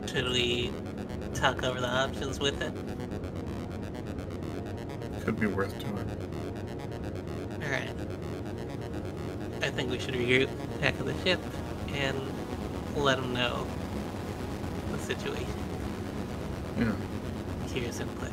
Should we talk over the options with it? Could be worth doing. Alright. I think we should regroup back of the ship and let him know the situation. Yeah. Here's input.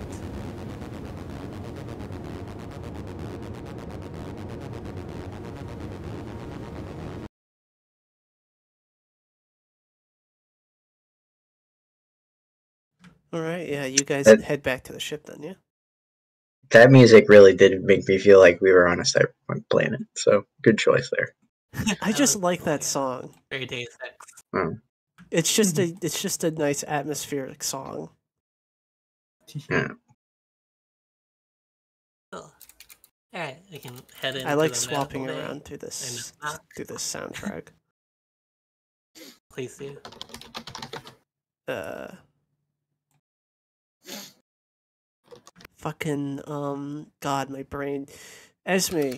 Alright, yeah, you guys head back to the ship then, yeah? That music really did make me feel like we were on a cyberpunk planet, so good choice there. I just like that song. Very Deus Ex. Oh. It's just a nice atmospheric song. Yeah. Cool. Alright, we can head in. I like swapping around to this and soundtrack. Please do. Fucking God, my brain. Esme,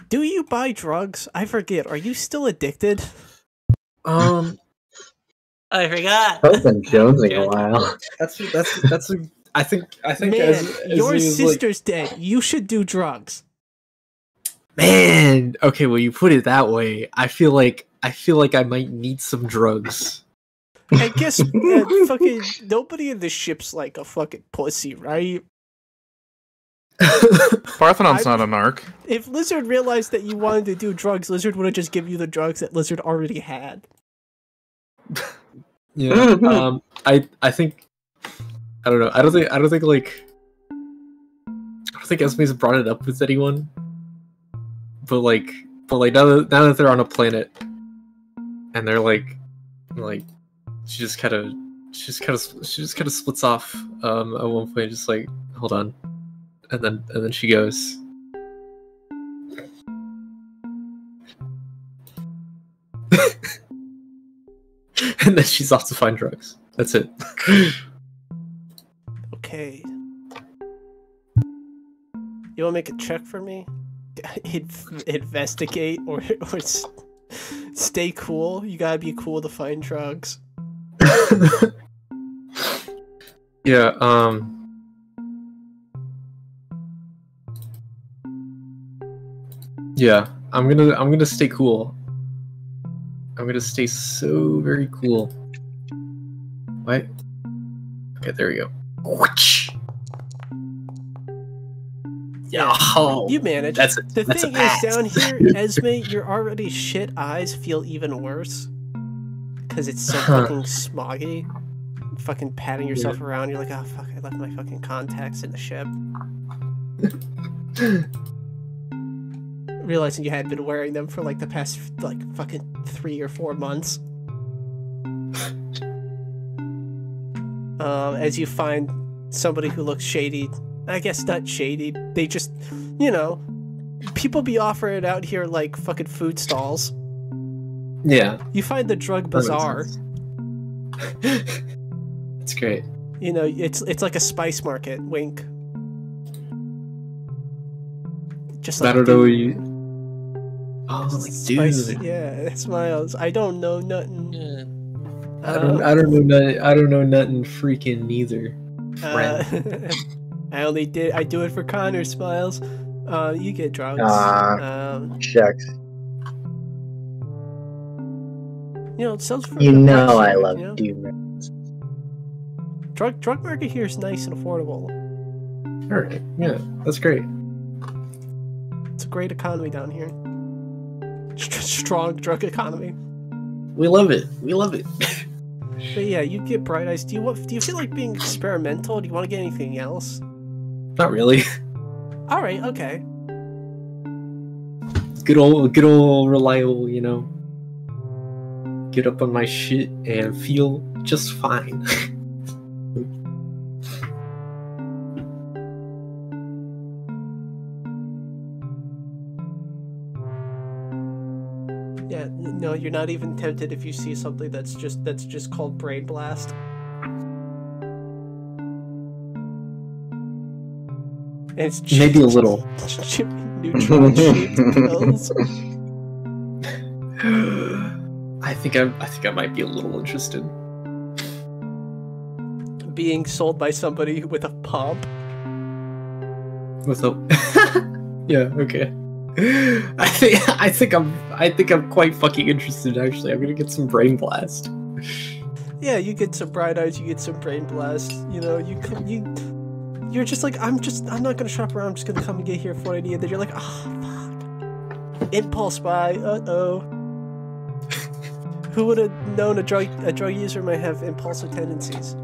do you buy drugs? I forget. Are you still addicted? I forgot. I haven't been jonesing a while. That's I think Man, as your he was sister's dead. You should do drugs. man. Okay, well you put it that way. I feel like I might need some drugs. I guess fucking nobody in the ship's like a fucking pussy, right? Parthenon's not an arc. If Lizard realized that you wanted to do drugs, Lizard would have just given you the drugs that Lizard already had. Yeah. I think I don't know. I don't think Esme's brought it up with anyone. But now that they're on a planet and they're like she just kind of splits off at one point, just like, hold on. And then she goes, and then she's off to find drugs. That's it. Okay. You want to make a check for me? Investigate or stay cool. You gotta be cool to find drugs. Yeah. Yeah. I'm gonna stay cool. I'm gonna stay so very cool. What? Okay, there we go. Yeah, Oh, you manage. that's The that's thing a pass. is, down here, Esme, your already shit eyes feel even worse. Because it's so fucking smoggy. Fucking patting yourself around, you're like, oh fuck, I left my fucking contacts in the ship. Realizing you had been wearing them for like the past like fucking 3 or 4 months. As you find somebody who looks shady. I guess not shady. They just, people be offering it out here like fucking food stalls. Yeah. You find the drug That makes bazaar. sense. It's great. It's like a spice market. Wink. Just like I don't know what you. Oh, spice. dude. Yeah, smiles. I don't know nothing. Yeah. I don't know nothing. I don't know nothing freaking neither. Friend. I do it for Connor. Smiles. You get drugs. Shucks. It sells for You the know price, I love you know? do-rags. Drug market here is nice and affordable. Alright, yeah, that's great. It's a great economy down here. Strong drug economy. We love it. We love it. But yeah, you get bright eyes. Do you feel like being experimental? Do you want to get anything else? Not really. All right, okay. Good old reliable, get up on my shit and feel just fine. Yeah, no, you're not even tempted if you see something that's just called Brain Blast. And it's Maybe a little. neutron-shaped pills. I think I might be a little interested. Being sold by somebody with a pump. With a yeah, okay. I think I'm quite fucking interested. Actually, I'm gonna get some Brain Blast. Yeah, you get some bright eyes, you get some Brain Blast. You're just like, I'm not gonna shop around. I'm just gonna come and get here for what I need. And then you're like, oh fuck, impulse buy. Who would have known a drug user might have impulsive tendencies?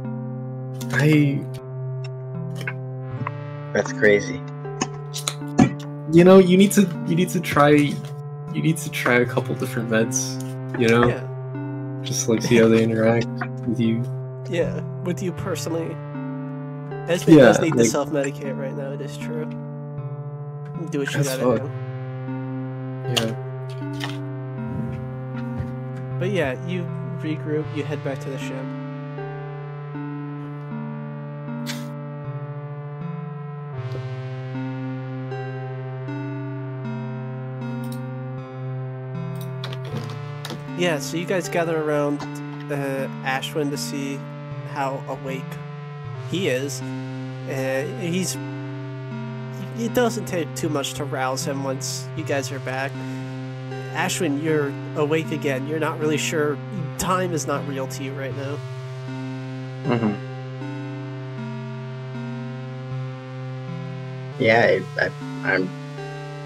That's crazy. You need to try a couple different meds, Yeah. Just like see how they interact with you. Yeah, with you personally. Esme Yeah, does need to like- self-medicate right now, it is true. Do what you That's gotta fine. do. Yeah. But yeah, you regroup, you head back to the ship. Yeah, so you guys gather around Ashwin to see how awake he is. It doesn't take too much to rouse him once you guys are back. Ashwin, you're awake again. You're not really sure. Time is not real to you right now. Mm-hmm. Yeah,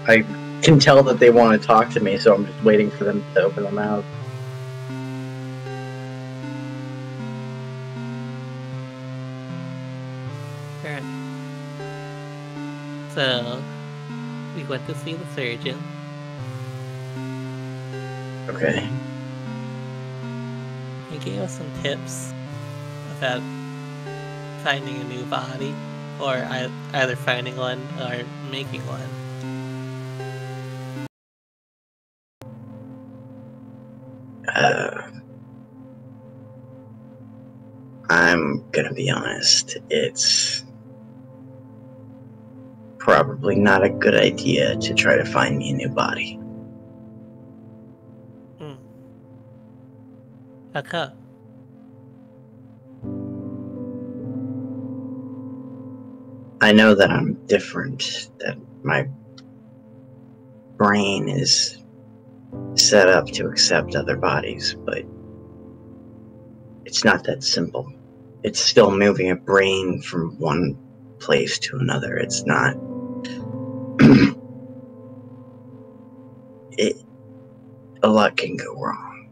I can tell that they want to talk to me, so I'm just waiting for them to open their mouth. Alright. So, we went to see the surgeon. Okay. He gave us some tips about finding a new body, or either finding one or making one. I'm gonna be honest, it's probably not a good idea to try to find me a new body. How come? I know that I'm different, that my brain is set up to accept other bodies, but it's not that simple. It's still moving a brain from one place to another. It's not... a lot can go wrong.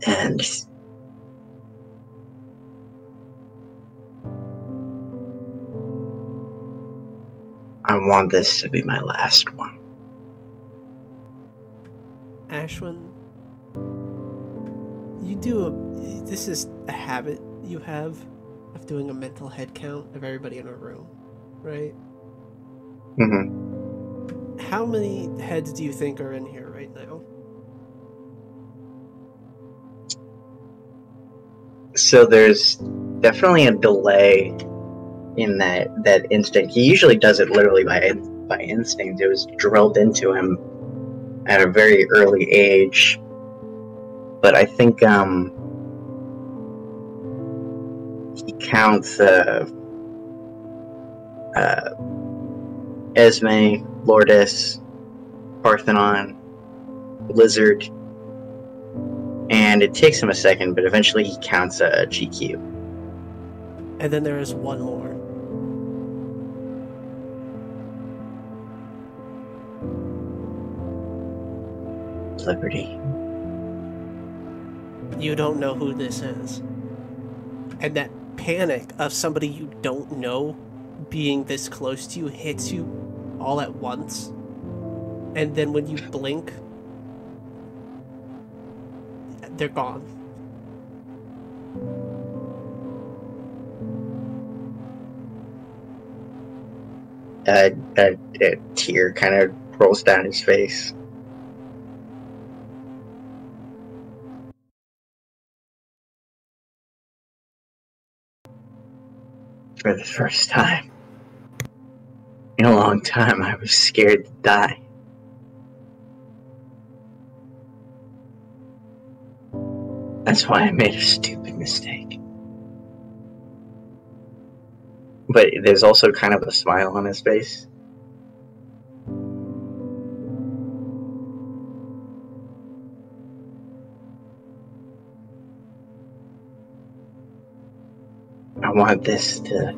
And I want this to be my last one. Ashwin, this is a habit you have of doing a mental head count of everybody in a room, right? Mm-hmm. How many heads do you think are in here right now? So there's definitely a delay in that instinct. He usually does it literally by instinct. It was drilled into him at a very early age. But I think he counts Esme, Lourdes, Parthenon, Blizzard, and it takes him a second, but eventually he counts GQ. And then there is one more. Liberty. You don't know who this is. And that panic of somebody you don't know being this close to you hits you all at once. And then when you blink, they're gone. A tear kind of rolls down his face. For the first time in a long time, I was scared to die. That's why I made a stupid mistake. But there's also kind of a smile on his face. I want this to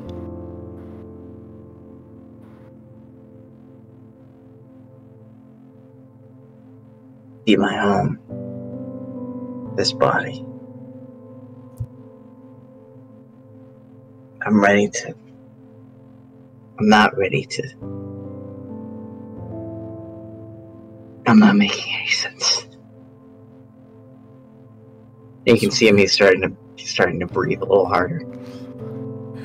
be my home. This body. I'm not ready to I'm not making any sense. You can see him. He's starting to breathe a little harder.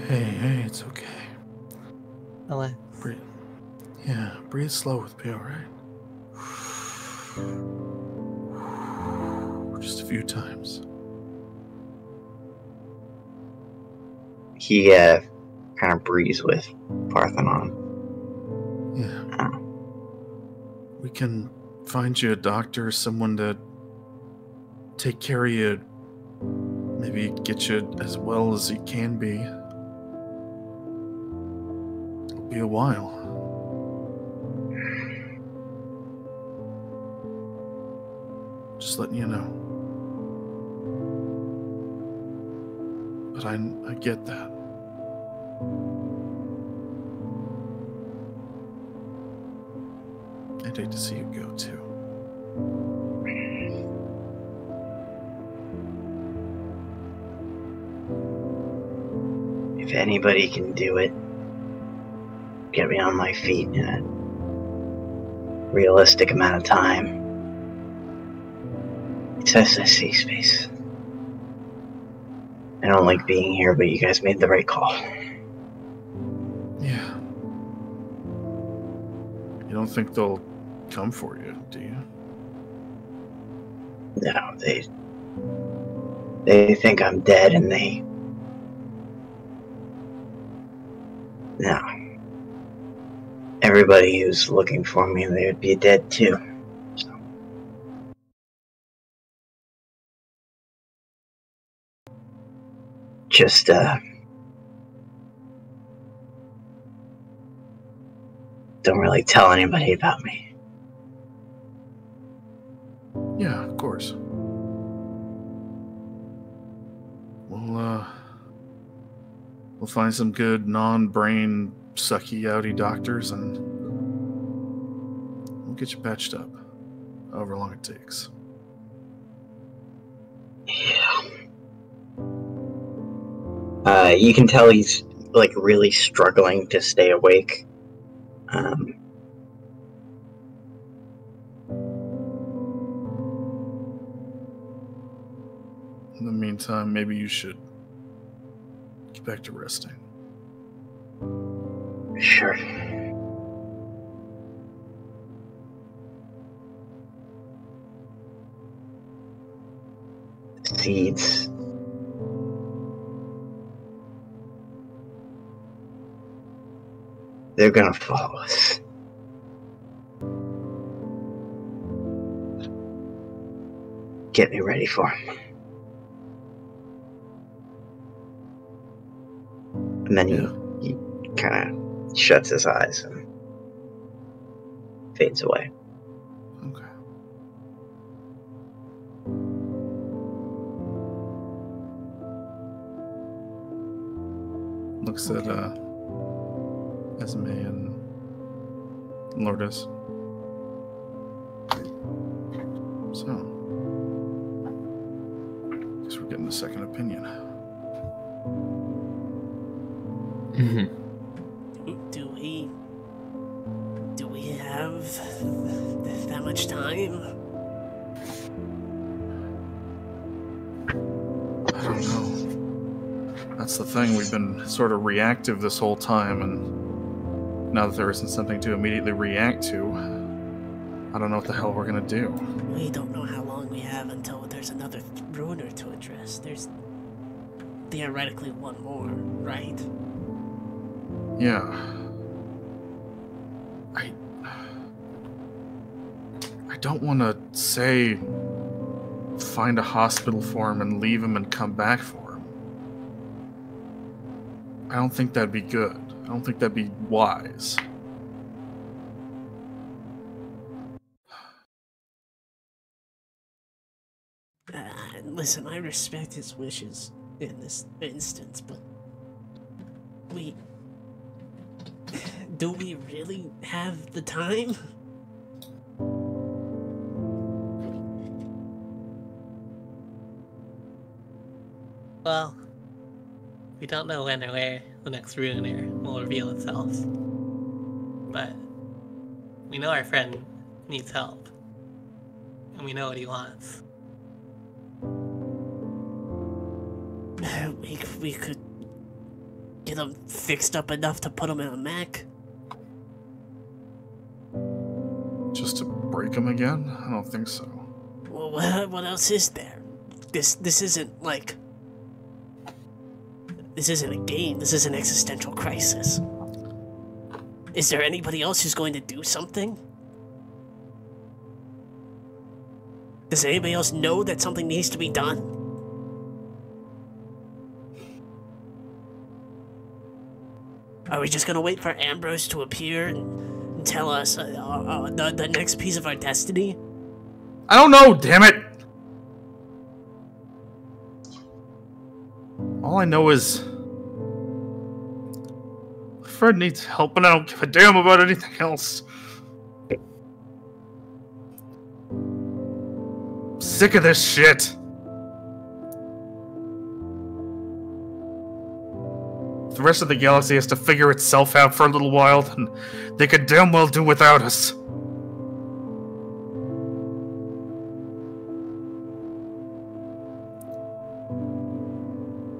Hey, it's okay. Relax. Breathe. Yeah, breathe slow with me, alright? Just a few times. He kind of breathes with Parthenon. Yeah. We can find you a doctor, someone to take care of you, maybe get you as well as he can be. It'll be a while. Just letting you know. But I get that. I'd hate to see you go too. If anybody can do it, get me on my feet in a realistic amount of time, it's SSC space. I don't like being here, but you guys made the right call. Yeah. You don't think they'll come for you, do you? No, they think I'm dead, and no. Everybody who's looking for me, they would be dead too. So. Just, don't really tell anybody about me. Yeah, of course. We'll find some good non-brain sucky outy doctors and we'll get you patched up. However long it takes. Yeah. You can tell he's like really struggling to stay awake. In the meantime, maybe you should get back to resting. Sure. Seeds. They're gonna follow us. Get me ready for them. And then he kind of shuts his eyes and fades away. Okay. Looks at Esme and Lourdes. So, guess we're getting a second opinion. Mm-hmm. Do we have that much time? I don't know. That's the thing. We've been sort of reactive this whole time, and now that there isn't something to immediately react to, I don't know what the hell we're gonna do. We don't know how long we have until there's another ruiner to address. There's theoretically one more, right? Yeah. I don't want to say find a hospital for him and leave him and come back for him. I don't think that'd be good. I don't think that'd be wise. Listen, I respect his wishes in this instance, but do we really have the time? Well, we don't know when or where the next ruiner will reveal itself. But we know our friend needs help. and we know what he wants. We could get him fixed up enough to put him in a mech. Just to break him again? I don't think so. Well, what else is there? This isn't like... This isn't a game. This is an existential crisis. Is there anybody else who's going to do something? Does anybody else know that something needs to be done? Are we just gonna wait for Ambrose to appear and tell us the next piece of our destiny? I don't know, damn it! All I know is... Fred needs help and I don't give a damn about anything else. I'm sick of this shit. The rest of the galaxy has to figure itself out for a little while, and they could damn well do without us.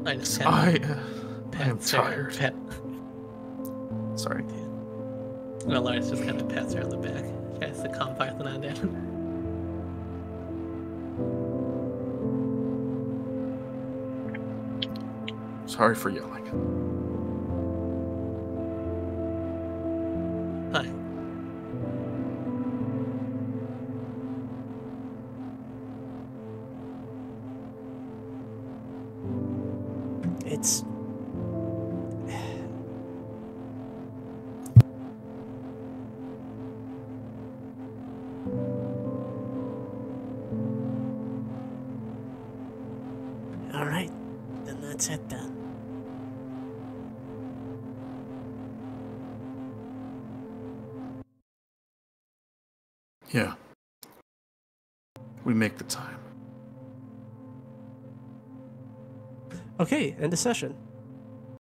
I just I am tired. Sorry. Well, Lars just kind of pats her on the back. Tries to calm Parthenon down. Sorry for yelling. Hi. It's... Alright, then that's it then. Yeah. We make the time. Okay, end of session.